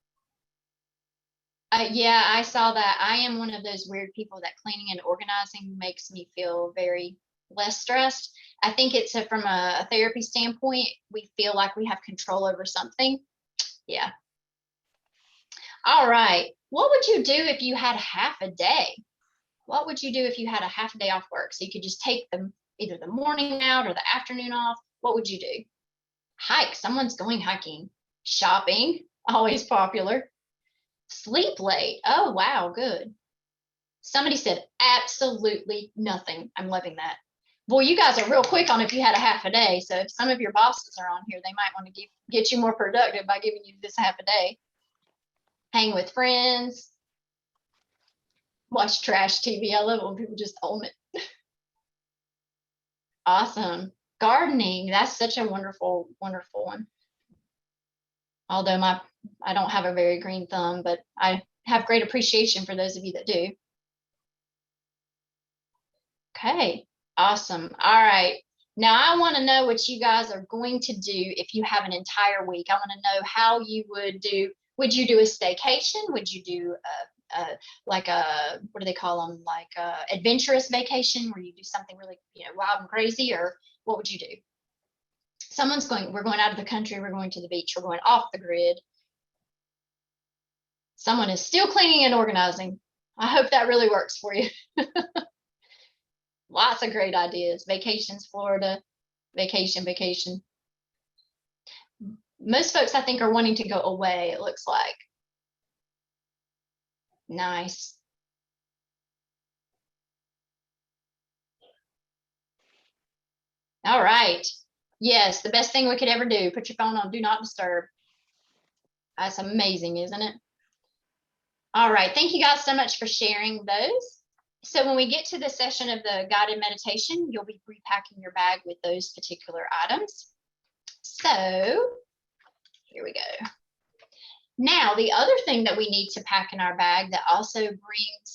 Yeah, I saw that. I am one of those weird people that cleaning and organizing makes me feel very less stressed. I think it's from a therapy standpoint, we feel like we have control over something. Yeah. All right. What would you do if you had half a day? What would you do if you had a half a day off work? So you could just take either the morning out or the afternoon off. What would you do? Hike. Someone's going hiking. Shopping. Always popular. Sleep late. Oh, wow. Good. Somebody said absolutely nothing. I'm loving that. Boy, you guys are real quick on if you had a half a day. So if some of your bosses are on here, they might want to get you more productive by giving you this half a day. Hang with friends. Watch trash TV. I love it when people just own it. Awesome. Gardening. That's such a wonderful, wonderful one. Although I don't have a very green thumb, but I have great appreciation for those of you that do. Okay, awesome. All right. Now I want to know what you guys are going to do if you have an entire week. I want to know how you would do. Would you do a staycation? Would you do like a, what do they call them? Like a adventurous vacation where you do something really, wild and crazy, or what would you do? We're going out of the country, we're going to the beach, we're going off the grid. Someone is still cleaning and organizing. I hope that really works for you. Lots of great ideas. Vacations, Florida, vacation. Most folks, I think, are wanting to go away, it looks like. Nice. All right. Yes, the best thing we could ever do. Put your phone on do not disturb. That's amazing, isn't it? All right. Thank you guys so much for sharing those. So when we get to the session of the guided meditation, you'll be repacking your bag with those particular items. So here we go. Now, the other thing that we need to pack in our bag that also brings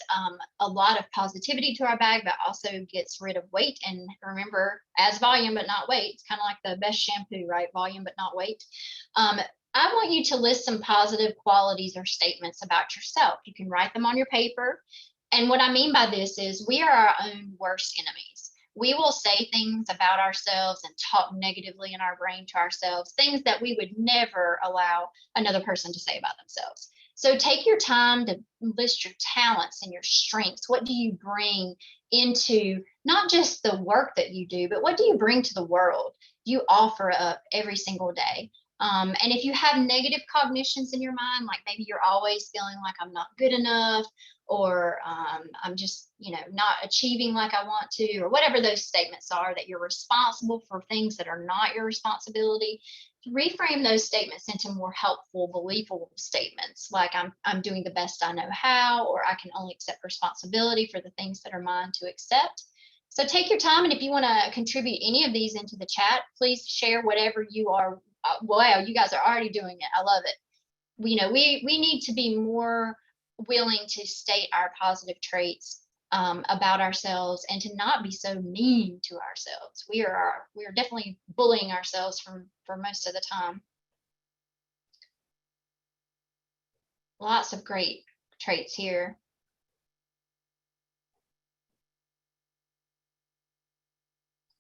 a lot of positivity to our bag, but also gets rid of weight. And remember, as volume, but not weight. It's kind of like the best shampoo, right? Volume, but not weight. I want you to list some positive qualities or statements about yourself. You can write them on your paper. And what I mean by this is we are our own worst enemies. We will say things about ourselves and talk negatively in our brain to ourselves, things that we would never allow another person to say about themselves. So take your time to list your talents and your strengths. What do you bring into not just the work that you do, but what do you bring to the world? You offer up every single day. And if you have negative cognitions in your mind, like maybe you're always feeling like I'm not good enough, or I'm just, not achieving like I want to, or whatever those statements are, that you're responsible for things that are not your responsibility, reframe those statements into more helpful, believable statements, like I'm doing the best I know how, or I can only accept responsibility for the things that are mine to accept. So take your time, and if you want to contribute any of these into the chat, please share whatever you are. Wow, you guys are already doing it. I love it. We need to be more willing to state our positive traits about ourselves, and to not be so mean to ourselves. We are definitely bullying ourselves for most of the time. Lots of great traits here.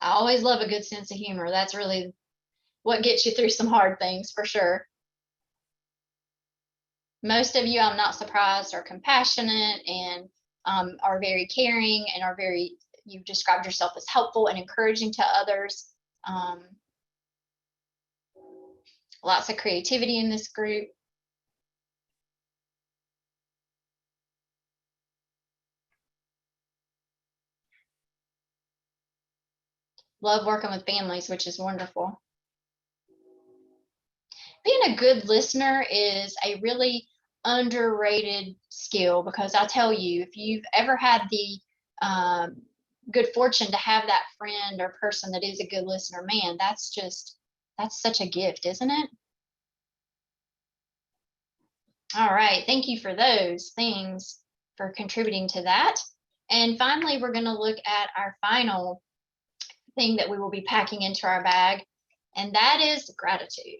I always love a good sense of humor. That's really what gets you through some hard things, for sure. Most of you, I'm not surprised, are compassionate and are very caring, and you've described yourself as helpful and encouraging to others. Lots of creativity in this group. Love working with families, which is wonderful. Being a good listener is a really underrated skill, because I'll tell you, if you've ever had the good fortune to have that friend or person that is a good listener, man, that's such a gift, isn't it? All right, thank you for those things, for contributing to that. And finally, we're going to look at our final thing that we will be packing into our bag, and that is gratitude.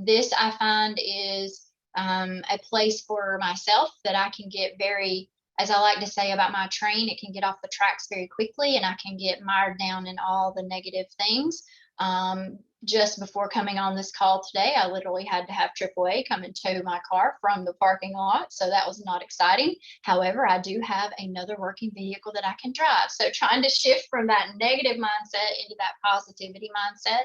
This, I find, is a place for myself that I can get very, as I like to say about my train, it can get off the tracks very quickly and I can get mired down in all the negative things. Just before coming on this call today, I literally had to have AAA come and tow my car from the parking lot. So that was not exciting. However, I do have another working vehicle that I can drive. So trying to shift from that negative mindset into that positivity mindset.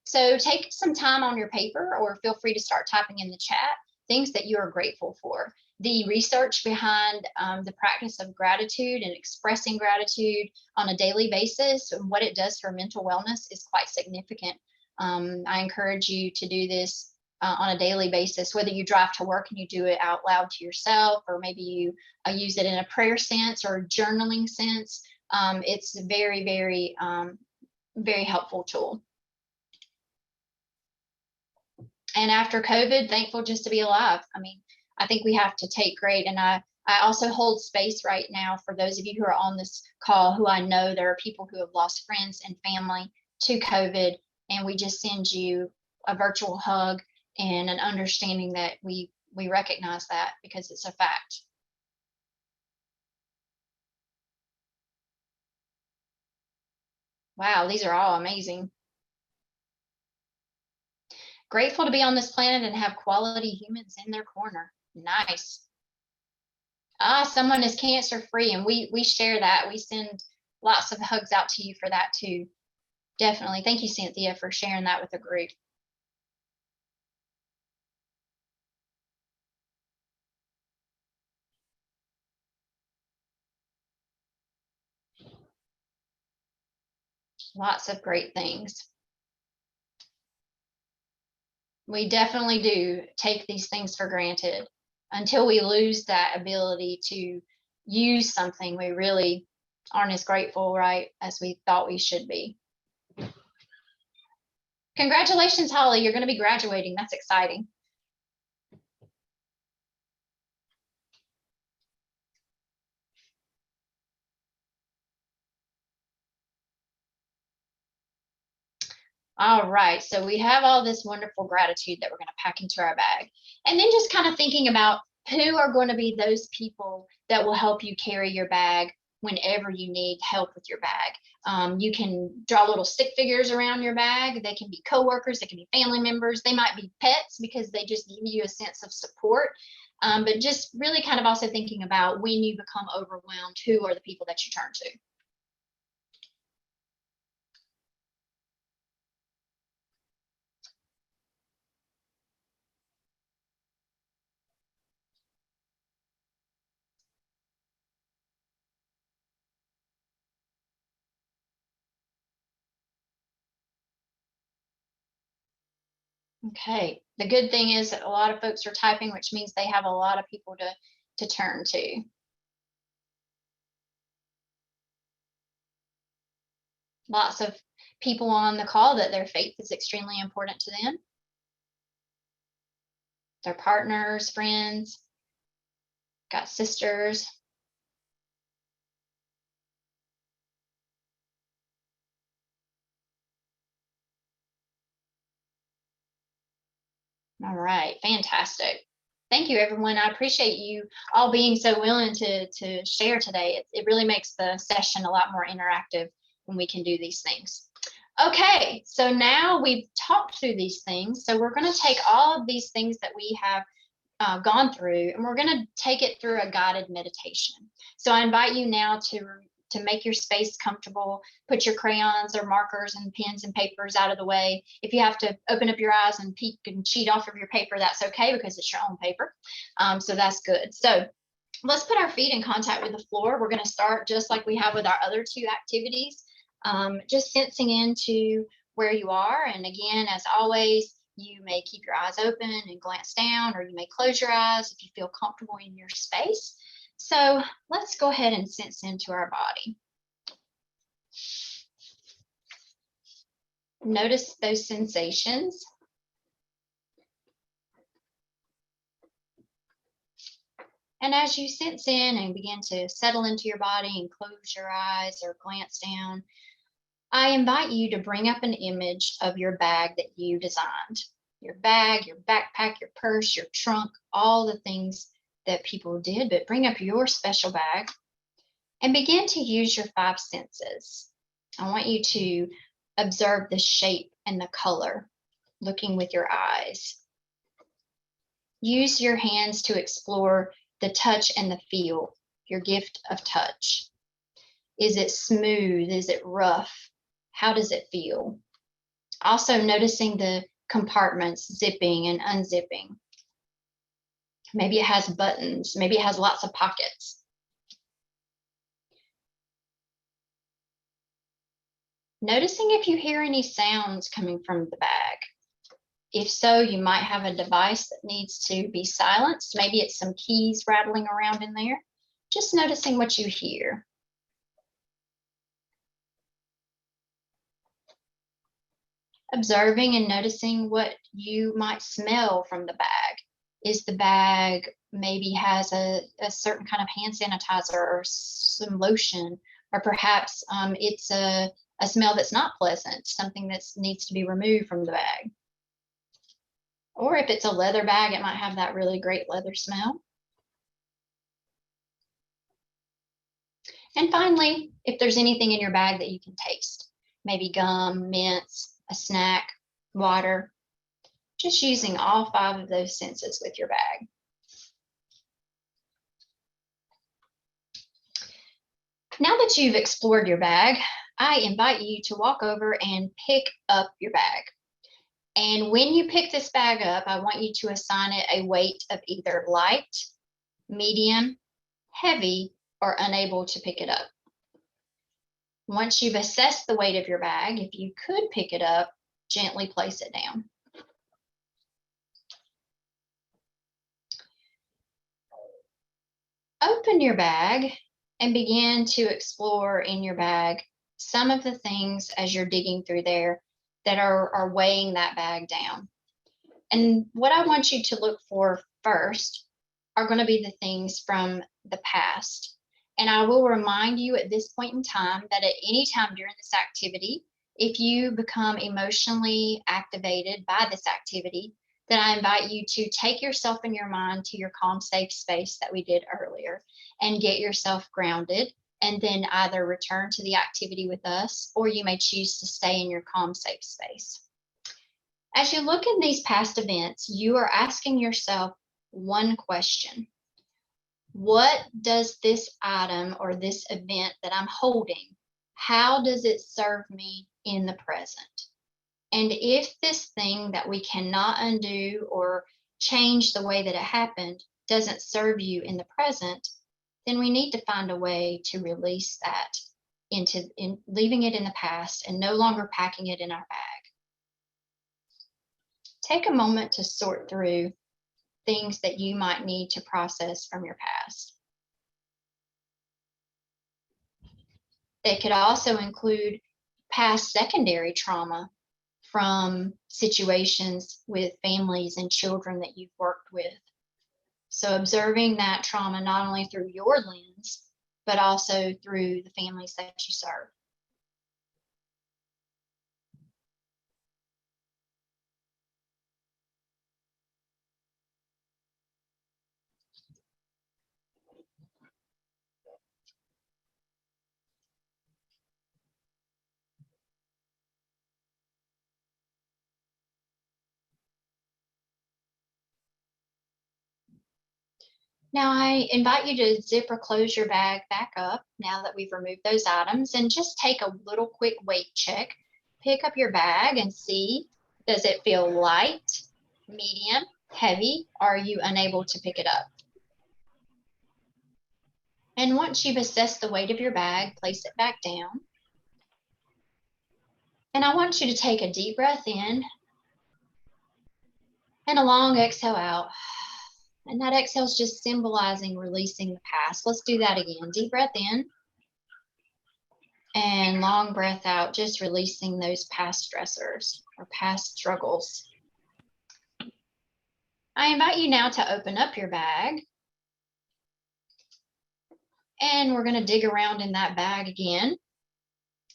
So take some time on your paper or feel free to start typing in the chat things that you are grateful for. The research behind the practice of gratitude and expressing gratitude on a daily basis and what it does for mental wellness is quite significant. I encourage you to do this on a daily basis, whether you drive to work and you do it out loud to yourself, or maybe you use it in a prayer sense or journaling sense. It's a very, very, very helpful tool. And after COVID, thankful just to be alive. I mean, I think we have to take great. And I also hold space right now for those of you who are on this call who I know there are people who have lost friends and family to COVID. And we just send you a virtual hug and an understanding that we recognize that because it's a fact. Wow, these are all amazing. Grateful to be on this planet and have quality humans in their corner. Nice. Someone is cancer free, and we share that. We send lots of hugs out to you for that too. Definitely. Thank you, Cynthia, for sharing that with the group. Lots of great things. We definitely do take these things for granted until we lose that ability to use something. We really aren't as grateful, right, as we thought we should be. Congratulations, Holly. You're going to be graduating. That's exciting. All right, so we have all this wonderful gratitude that we're going to pack into our bag. And then just kind of thinking about who are going to be those people that will help you carry your bag whenever you need help with your bag. You can draw little stick figures around your bag. They can be coworkers, they can be family members, they might be pets because they just give you a sense of support. But just really kind of also thinking about when you become overwhelmed, who are the people that you turn to? Okay, the good thing is that a lot of folks are typing, which means they have a lot of people to turn to. Lots of people on the call that their faith is extremely important to them. Their partners, friends, got sisters. All right, fantastic. Thank you, everyone. I appreciate you all being so willing to share today. It really makes the session a lot more interactive when we can do these things. Okay, so now we've talked through these things. So we're going to take all of these things that we have gone through, and we're going to take it through a guided meditation. So I invite you now to make your space comfortable, put your crayons or markers and pens and papers out of the way. If you have to open up your eyes and peek and cheat off of your paper, that's okay because it's your own paper. So that's good. So let's put our feet in contact with the floor. We're going to start just like we have with our other two activities, just sensing into where you are. And again, as always, you may keep your eyes open and glance down, or you may close your eyes if you feel comfortable in your space. So let's go ahead and sense into our body. Notice those sensations. And as you sense in and begin to settle into your body and close your eyes or glance down, I invite you to bring up an image of your bag that you designed. your bag, your backpack, your purse, your trunk, all the things that people did, but bring up your special bag and begin to use your 5 senses. I want you to observe the shape and the color, looking with your eyes. Use your hands to explore the touch and the feel, your gift of touch. Is it smooth? Is it rough? How does it feel? Also noticing the compartments zipping and unzipping. Maybe it has buttons. Maybe it has lots of pockets. Noticing if you hear any sounds coming from the bag. If so, you might have a device that needs to be silenced. Maybe it's some keys rattling around in there. Just noticing what you hear. Observing and noticing what you might smell from the bag. Is the bag maybe has a certain kind of hand sanitizer or some lotion, or perhaps it's a smell that's not pleasant, something that needs to be removed from the bag. Or if it's a leather bag, it might have that really great leather smell. And finally, if there's anything in your bag that you can taste, maybe gum, mints, a snack, water, just using all 5 of those senses with your bag. Now that you've explored your bag, I invite you to walk over and pick up your bag. And when you pick this bag up, I want you to assign it a weight of either light, medium, heavy, or unable to pick it up. Once you've assessed the weight of your bag, if you could pick it up, gently place it down. Open your bag and begin to explore in your bag some of the things as you're digging through there that are weighing that bag down. And what I want you to look for first are going to be the things from the past. And I will remind you at this point in time that at any time during this activity, if you become emotionally activated by this activity, then I invite you to take yourself and your mind to your calm, safe space that we did earlier and get yourself grounded, and then either return to the activity with us, or you may choose to stay in your calm, safe space. As you look at these past events, you are asking yourself one question. What does this item or this event that I'm holding, how does it serve me in the present? And if this thing that we cannot undo or change the way that it happened doesn't serve you in the present, then we need to find a way to release that into leaving it in the past and no longer packing it in our bag. Take a moment to sort through things that you might need to process from your past. It could also include past secondary trauma from situations with families and children that you've worked with. So observing that trauma not only through your lens, but also through the families that you serve. Now I invite you to zip or close your bag back up now that we've removed those items, and just take a little quick weight check. Pick up your bag and see, does it feel light, medium, heavy? Or are you unable to pick it up? And once you've assessed the weight of your bag, place it back down. And I want you to take a deep breath in and a long exhale out. And that exhale is just symbolizing releasing the past. Let's do that again. Deep breath in and long breath out, just releasing those past stressors or past struggles. I invite you now to open up your bag. And we're going to dig around in that bag again.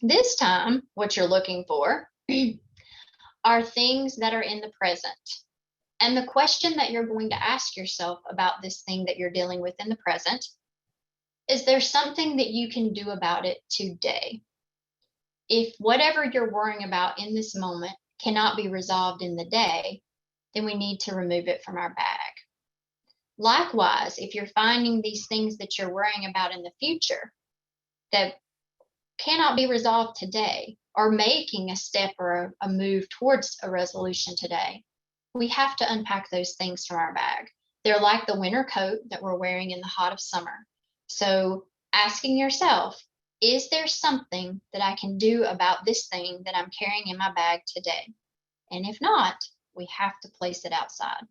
This time, what you're looking for are things that are in the present. And the question that you're going to ask yourself about this thing that you're dealing with in the present, is there something that you can do about it today? If whatever you're worrying about in this moment cannot be resolved in the day, then we need to remove it from our bag. Likewise, if you're finding these things that you're worrying about in the future that cannot be resolved today, or making a step or a move towards a resolution today, we have to unpack those things from our bag. They're like the winter coat that we're wearing in the hot of summer. So asking yourself, is there something that I can do about this thing that I'm carrying in my bag today? And if not, we have to place it outside.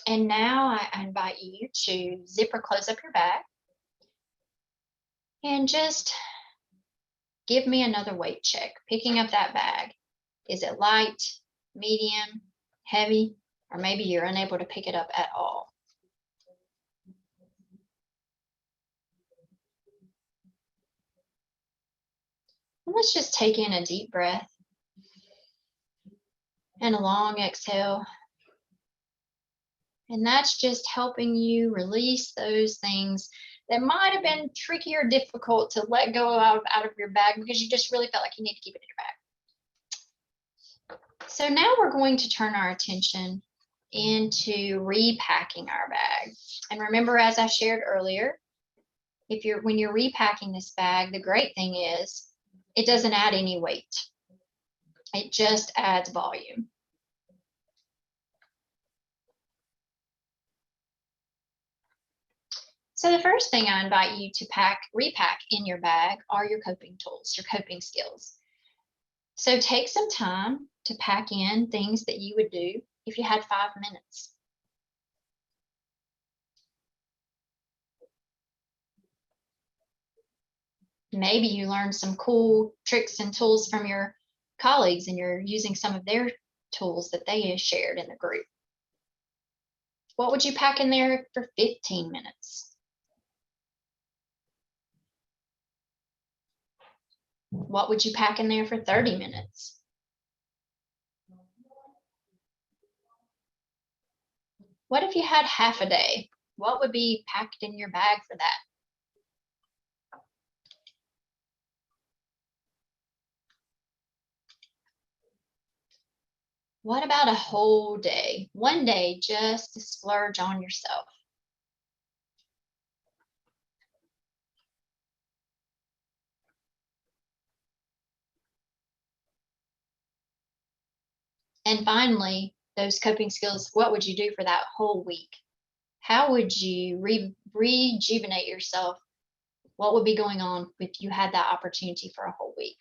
And now I invite you to zip or close up your bag and just give me another weight check. Picking up that bag. Is it light, medium, heavy, or maybe you're unable to pick it up at all? And let's just take in a deep breath and a long exhale. And that's just helping you release those things that might have been tricky or difficult to let go of out of your bag because you just really felt like you need to keep it in your bag. So now we're going to turn our attention into repacking our bag. And remember, as I shared earlier, when you're repacking this bag, the great thing is it doesn't add any weight. It just adds volume. So the first thing I invite you to repack in your bag are your coping tools, your coping skills. So take some time to pack in things that you would do if you had 5 minutes. Maybe you learned some cool tricks and tools from your colleagues and you're using some of their tools that they shared in the group. What would you pack in there for 15 minutes? What would you pack in there for 30 minutes? What if you had half a day? What would be packed in your bag for that? What about a whole day? One day just to splurge on yourself. And finally, those coping skills, what would you do for that whole week? How would you rejuvenate yourself? What would be going on if you had that opportunity for a whole week?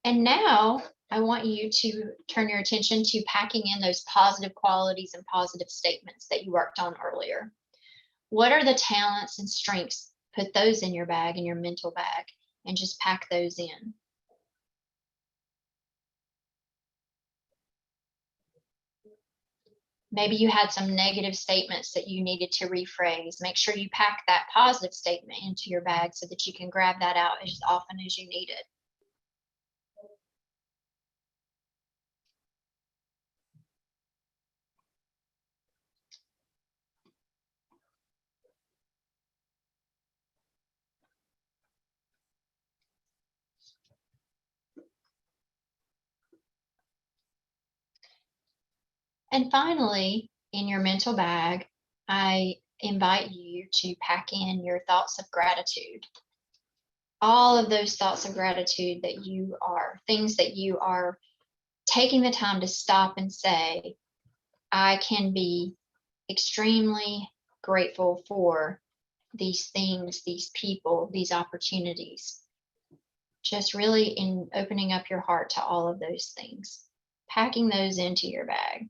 And now I want you to turn your attention to packing in those positive qualities and positive statements that you worked on earlier. What are the talents and strengths? Put those in your bag, in your mental bag, and just pack those in. Maybe you had some negative statements that you needed to rephrase. Make sure you pack that positive statement into your bag so that you can grab that out as often as you need it. And finally, in your mental bag, I invite you to pack in your thoughts of gratitude. All of those thoughts of gratitude things that you are taking the time to stop and say, I can be extremely grateful for these things, these people, these opportunities. Just really in opening up your heart to all of those things. packing those into your bag.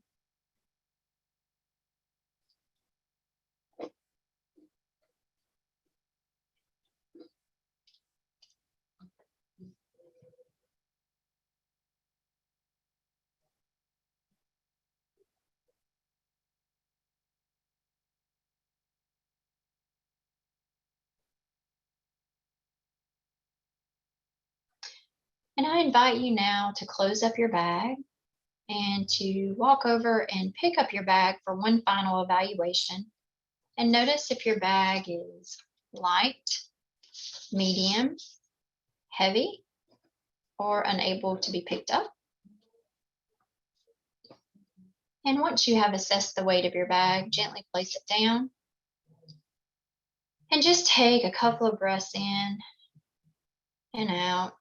And I invite you now to close up your bag and to walk over and pick up your bag for one final evaluation. And notice if your bag is light, medium, heavy, or unable to be picked up. And once you have assessed the weight of your bag, gently place it down. And just take a couple of breaths in and out.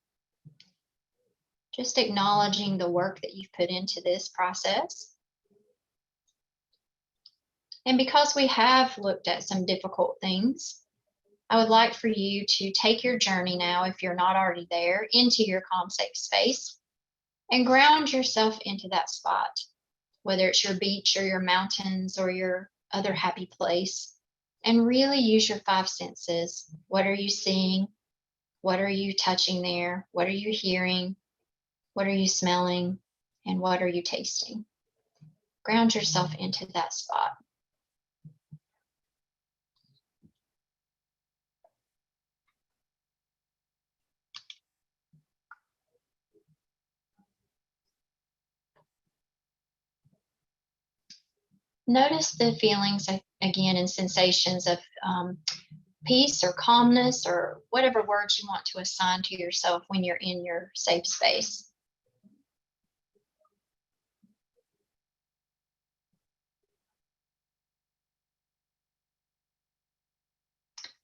Just acknowledging the work that you've put into this process. And because we have looked at some difficult things, I would like for you to take your journey now, if you're not already there, into your calm, safe space and ground yourself into that spot, whether it's your beach or your mountains or your other happy place, and really use your 5 senses. What are you seeing? What are you touching there? What are you hearing? What are you smelling? And what are you tasting? Ground yourself into that spot. Notice the feelings again and sensations of peace or calmness or whatever words you want to assign to yourself when you're in your safe space.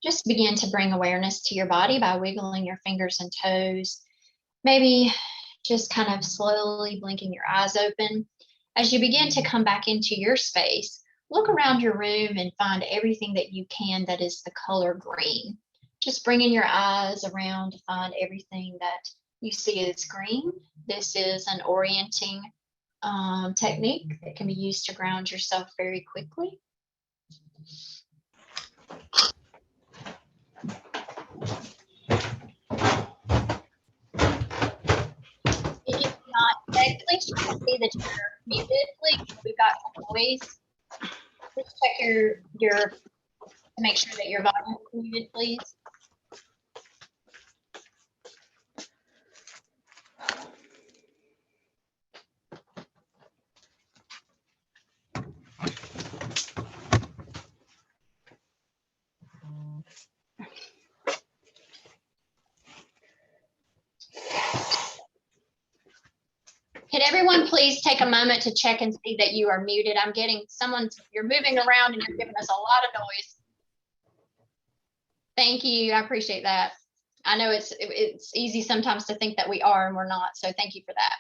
Just begin to bring awareness to your body by wiggling your fingers and toes. Maybe just kind of slowly blinking your eyes open. As you begin to come back into your space, look around your room and find everything that you can that is the color green. Just bringing your eyes around to find everything that you see as green. This is an orienting technique that can be used to ground yourself very quickly. If you cannot please try to see that you're muted, please. We've got some noise. Just check your to make sure that your volume is muted, please. Can everyone please take a moment to check and see that you are muted? I'm getting you're moving around and you're giving us a lot of noise. Thank you, I appreciate that. I know it's easy sometimes to think that we are and we're not, so thank you for that.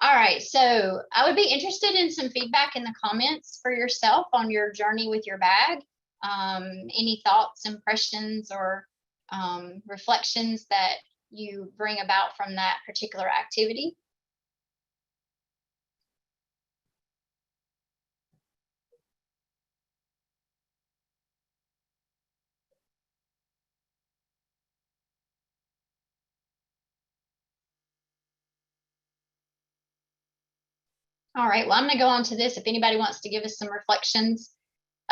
All right, so I would be interested in some feedback in the comments for yourself on your journey with your bag. Any thoughts, impressions, or reflections that you bring about from that particular activity? All right, well, I'm gonna go on to this if anybody wants to give us some reflections.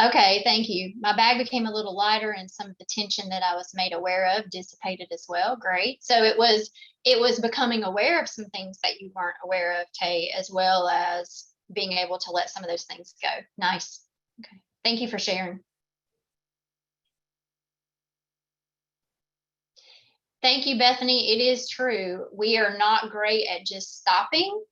Okay, thank you. My bag became a little lighter and some of the tension that I was made aware of dissipated as well. Great. So it was becoming aware of some things that you weren't aware of, Tay, as well as being able to let some of those things go. Nice. Okay. Thank you for sharing. Thank you, Bethany. It is true. We are not great at just stopping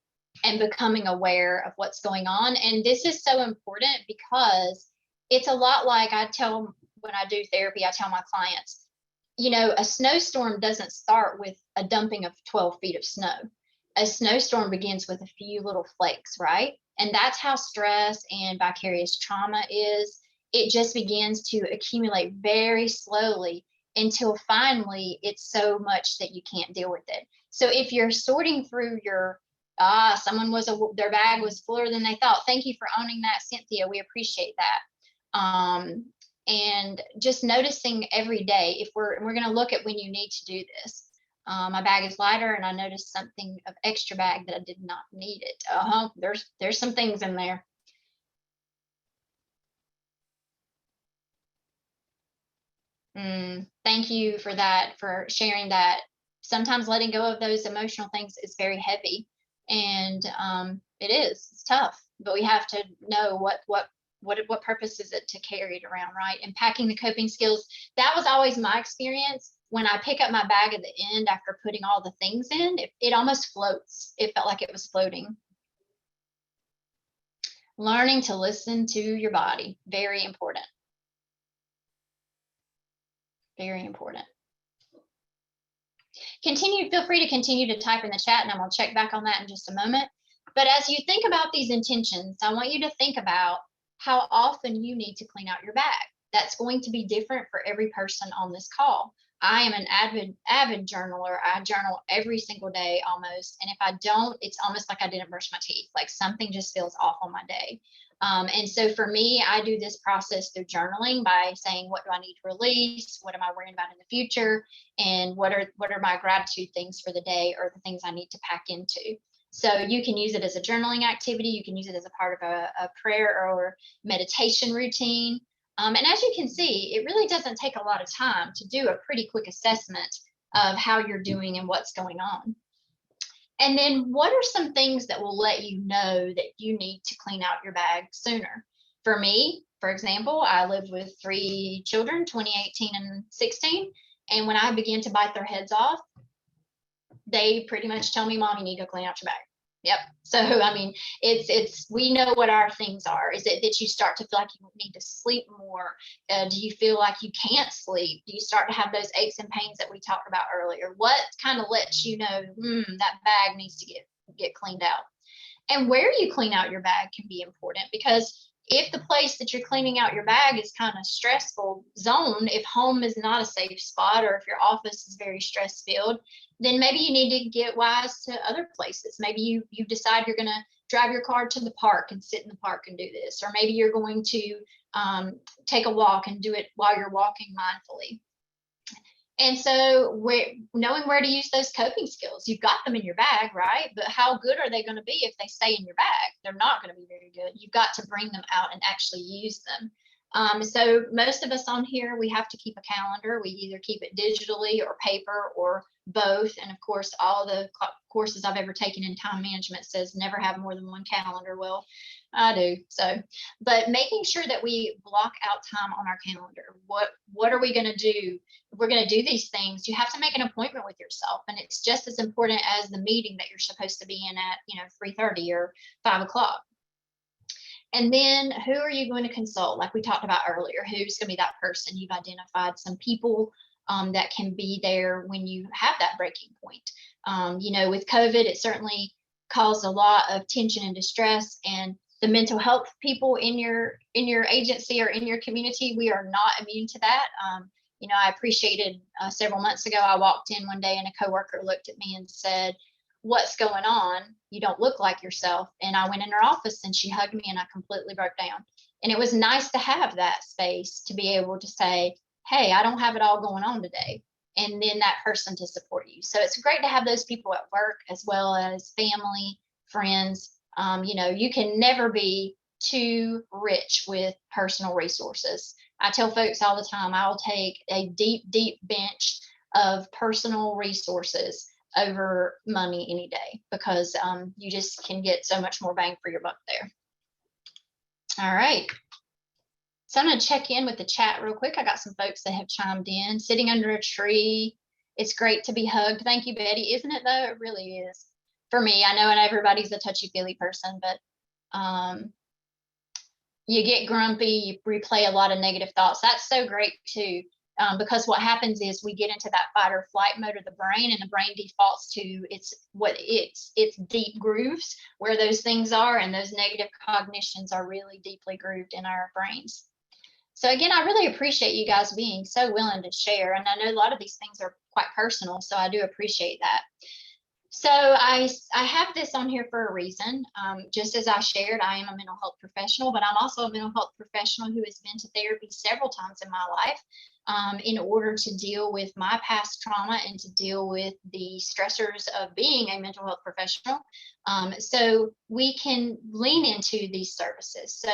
and becoming aware of what's going on. And this is so important because it's a lot like when I do therapy, I tell my clients, you know, a snowstorm doesn't start with a dumping of 12 feet of snow. A snowstorm begins with a few little flakes, right? And that's how stress and vicarious trauma is. It just begins to accumulate very slowly until finally it's so much that you can't deal with it. So if you're sorting through your someone their bag was fuller than they thought. Thank you for owning that, Cynthia. We appreciate that. And just noticing every day, if we're going to look at when you need to do this. My bag is lighter and I noticed something of extra bag that I did not need it. There's some things in there. Thank you for that, for sharing that. Sometimes letting go of those emotional things is very heavy, and it's tough, but we have to know what purpose is it to carry it around, right? And packing the coping skills, that was always my experience. When I pick up my bag at the end after putting all the things in, it almost floats. It felt like it was floating. Learning to listen to your body, very important. Very important. Feel free to continue to type in the chat, and I'm going to check back on that in just a moment. But as you think about these intentions, I want you to think about how often you need to clean out your bag. That's going to be different for every person on this call. I am an avid journaler. I journal every single day almost. And if I don't, it's almost like I didn't brush my teeth. Like something just feels off on my day. And so for me, I do this process through journaling by saying, what do I need to release? What am I worrying about in the future? And what are my gratitude things for the day, or the things I need to pack into? So you can use it as a journaling activity. You can use it as a part of a prayer or meditation routine. And as you can see, it really doesn't take a lot of time to do a pretty quick assessment of how you're doing and what's going on. And then what are some things that will let you know that you need to clean out your bag sooner? For me, for example, I lived with 3 children, 20, 18, and 16. And when I began to bite their heads off, they pretty much tell me, Mom, you need to clean out your bag. Yep. So, I mean, we know what our things are. Is it that you start to feel like you need to sleep more? Do you feel like you can't sleep? Do you start to have those aches and pains that we talked about earlier? What kind of lets you know, that bag needs to get cleaned out? And where you clean out your bag can be important, because if the place that you're cleaning out your bag is kind of stressful zone, if home is not a safe spot, or if your office is very stress filled, then maybe you need to get wise to other places. Maybe you decide you're going to drive your car to the park and sit in the park and do this, or maybe you're going to take a walk and do it while you're walking mindfully. And so knowing where to use those coping skills, you've got them in your bag, right? But how good are they going to be if they stay in your bag? They're not going to be very good. You've got to bring them out and actually use them. So most of us on here, we have to keep a calendar. We either keep it digitally or paper or both. And of course, all the courses I've ever taken in time management says never have more than one calendar. Well, I do. So, but making sure that we block out time on our calendar. What are we going to do? If we're going to do these things, you have to make an appointment with yourself. And it's just as important as the meeting that you're supposed to be in at, 3:30 or 5 o'clock. And then who are you going to consult? Like we talked about earlier, who's going to be that person? You've identified some people that can be there when you have that breaking point. With COVID, it certainly caused a lot of tension and distress, and the mental health people in your agency or in your community, we are not immune to that. I appreciated several months ago, I walked in one day and a coworker looked at me and said, "What's going on? You don't look like yourself." And I went in her office and she hugged me and I completely broke down. And it was nice to have that space to be able to say, "Hey, I don't have it all going on today." And then that person to support you. So it's great to have those people at work as well as family, friends. You can never be too rich with personal resources. I tell folks all the time, I'll take a deep, deep bench of personal resources over money any day, because you just can get so much more bang for your buck there. All right. So I'm going to check in with the chat real quick. I got some folks that have chimed in. Sitting under a tree. It's great to be hugged. Thank you, Betty. Isn't it though? It really is. For me, I know not everybody's a touchy-feely person, but you get grumpy, you replay a lot of negative thoughts. That's so great too. Because what happens is we get into that fight or flight mode of the brain, and the brain defaults to its deep grooves where those things are, and those negative cognitions are really deeply grooved in our brains. So again, I really appreciate you guys being so willing to share. And I know a lot of these things are quite personal, so I do appreciate that. So I have this on here for a reason. Just as I shared, I am a mental health professional, but I'm also a mental health professional who has been to therapy several times in my life in order to deal with my past trauma and to deal with the stressors of being a mental health professional. So we can lean into these services. So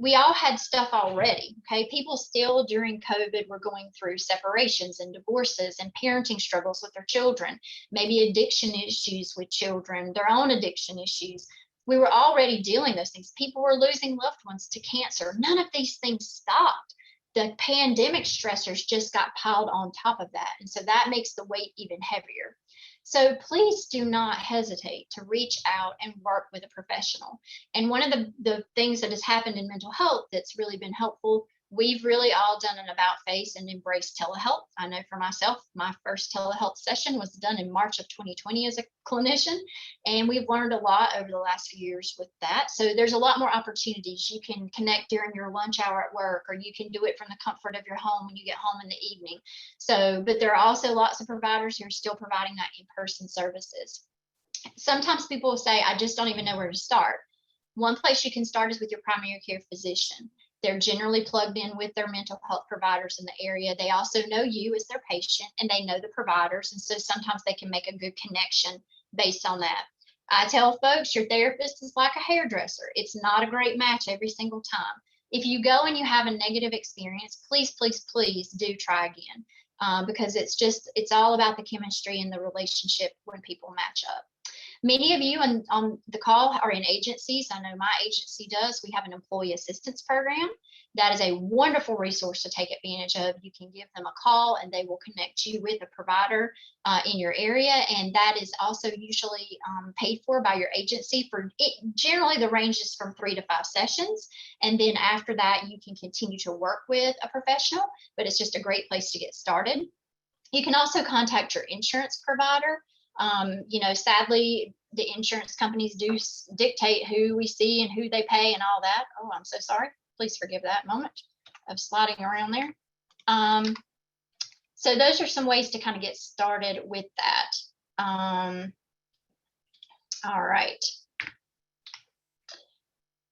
we all had stuff already. Okay. People still during COVID were going through separations and divorces and parenting struggles with their children, maybe addiction issues with children, their own addiction issues. We were already dealing those things. People were losing loved ones to cancer. None of these things stopped. The pandemic stressors just got piled on top of that. And so that makes the weight even heavier. So please do not hesitate to reach out and work with a professional. And one of the things that has happened in mental health that's really been helpful, we've really all done an about face and embraced telehealth. I know for myself, my first telehealth session was done in March of 2020 as a clinician, and we've learned a lot over the last few years with that. So there's a lot more opportunities. You can connect during your lunch hour at work, or you can do it from the comfort of your home when you get home in the evening. So, but there are also lots of providers who are still providing that in-person services. Sometimes people will say, I just don't even know where to start. One place you can start is with your primary care physician. They're generally plugged in with their mental health providers in the area. They also know you as their patient, and they know the providers. And so sometimes they can make a good connection based on that. I tell folks, your therapist is like a hairdresser. It's not a great match every single time. If you go and you have a negative experience, please, please, please do try again. Because it's all about the chemistry and the relationship when people match up. Many of you on the call are in agencies. I know my agency does. We have an employee assistance program. That is a wonderful resource to take advantage of. You can give them a call and they will connect you with a provider in your area. And that is also usually paid for by your agency. For it, generally the range is from 3 to 5 sessions. And then after that, you can continue to work with a professional, but it's just a great place to get started. You can also contact your insurance provider. Sadly, the insurance companies do dictate who we see and who they pay and all that. Oh, I'm so sorry. Please forgive that moment of sliding around there. So those are some ways to kind of get started with that. All right.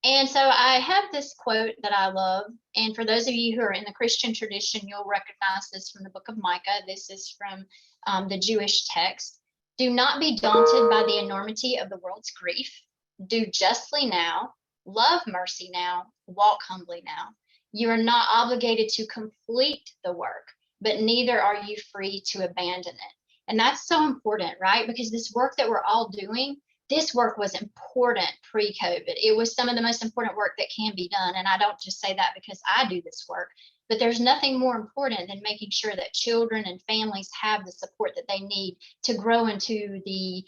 And so I have this quote that I love. And for those of you who are in the Christian tradition, you'll recognize this from the book of Micah. This is from the Jewish text. Do not be daunted by the enormity of the world's grief. Do justly now, love mercy now, walk humbly now. You are not obligated to complete the work, but neither are you free to abandon it. And that's so important, right? Because this work that we're all doing, this work was important pre-COVID. It was some of the most important work that can be done. And I don't just say that because I do this work, but there's nothing more important than making sure that children and families have the support that they need to grow into the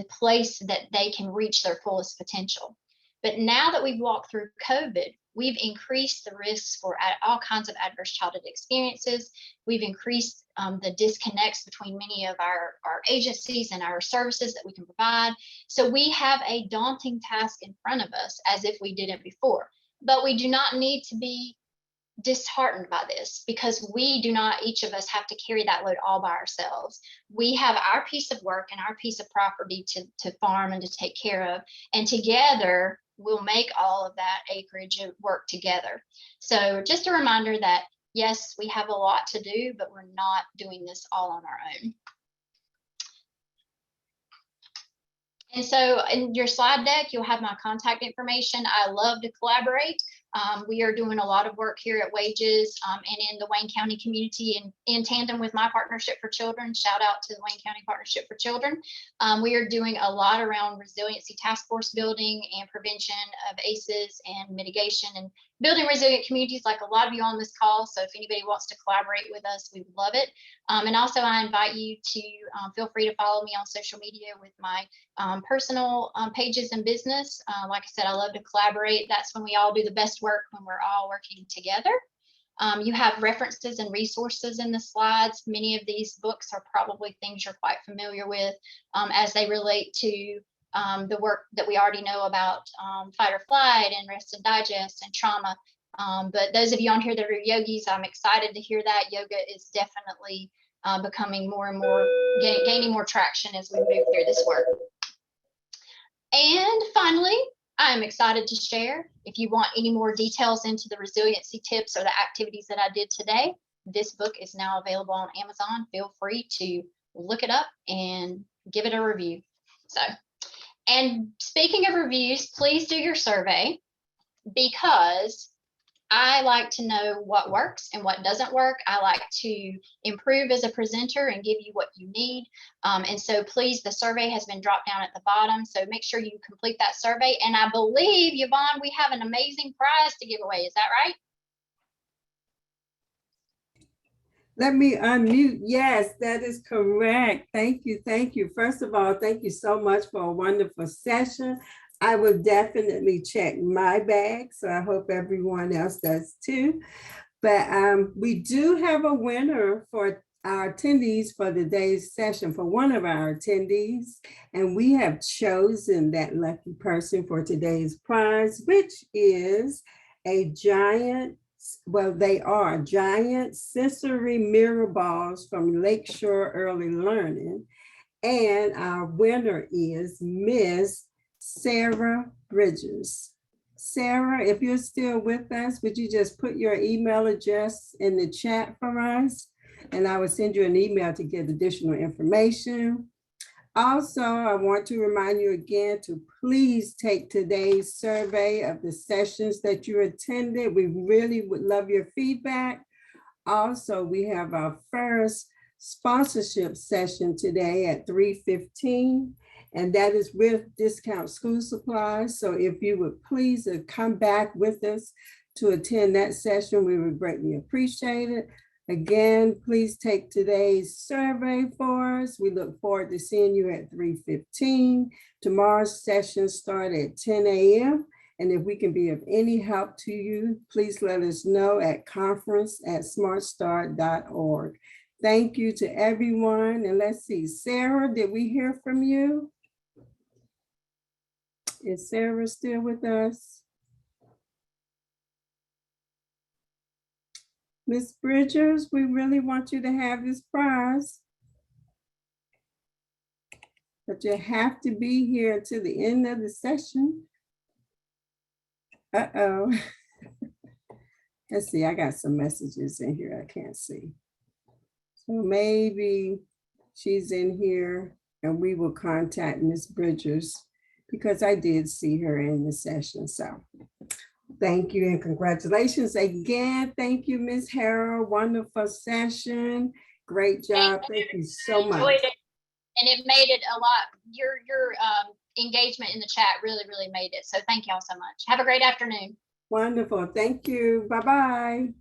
place that they can reach their fullest potential. But now that we've walked through COVID, we've increased the risks for all kinds of adverse childhood experiences. We've increased the disconnects between many of our agencies and our services that we can provide. So we have a daunting task in front of us as if we didn't before. But we do not need to be disheartened by this, because we do not, each of us, have to carry that load all by ourselves. We have our piece of work and our piece of property to farm and to take care of, and together we'll make all of that acreage work together. So just a reminder that yes, we have a lot to do, but we're not doing this all on our own. And so in your slide deck, you'll have my contact information. I love to collaborate. We are doing a lot of work here at Wages and in the Wayne County community in tandem with my Partnership for Children. Shout out to the Wayne County Partnership for Children. We are doing a lot around resiliency task force building and prevention of ACEs and mitigation and building resilient communities, like a lot of you on this call. So if anybody wants to collaborate with us, we would love it. And also I invite you to feel free to follow me on social media with my personal pages and business. Like I said, I love to collaborate. That's when we all do the best work, when we're all working together. You have references and resources in the slides. Many of these books are probably things you're quite familiar with as they relate to the work that we already know about fight or flight and rest and digest and trauma. But those of you on here that are yogis, I'm excited to hear that. Yoga is definitely becoming more and more, gaining more traction as we move through this work. And finally, I'm excited to share, if you want any more details into the resiliency tips or the activities that I did today, this book is now available on Amazon. Feel free to look it up and give it a review. So, and speaking of reviews, please do your survey, because I like to know what works and what doesn't work. I like to improve as a presenter and give you what you need. And so please, the survey has been dropped down at the bottom. So make sure you complete that survey. And I believe, Yvonne, we have an amazing prize to give away. Is that right? Let me unmute. Yes, that is correct. Thank you. Thank you. First of all, thank you so much for a wonderful session. I will definitely check my bag, so I hope everyone else does too. But we do have a winner for our attendees for today's session, for one of our attendees, and we have chosen that lucky person for today's prize, which is a giant, well, they are giant sensory mirror balls from Lakeshore Early Learning. And our winner is Miss Sarah Bridges. Sarah, if you're still with us, would you just put your email address in the chat for us? And I will send you an email to get additional information. Also, I want to remind you again to please take today's survey of the sessions that you attended. We really would love your feedback. Also, we have our first sponsorship session today at 3:15, and that is with discount school supplies. So if you would please come back with us to attend that session, we would greatly appreciate it. Again, please take today's survey for us. We look forward to seeing you at 3:15. Tomorrow's session starts at 10 a.m. And if we can be of any help to you, please let us know at conference@smartstart.org. Thank you to everyone. And let's see, Sarah, did we hear from you? Is Sarah still with us? Miss Bridges, we really want you to have this prize, but you have to be here to the end of the session. Uh-oh. Let's see, I got some messages in here I can't see. So maybe she's in here and we will contact Miss Bridges, because I did see her in the session. So thank you and congratulations again. Thank you, Miss Harrell. Wonderful session. Great job. Thank you so much. And it made it a lot. Your engagement in the chat really, really made it. So thank y'all so much. Have a great afternoon. Wonderful. Thank you. Bye-bye.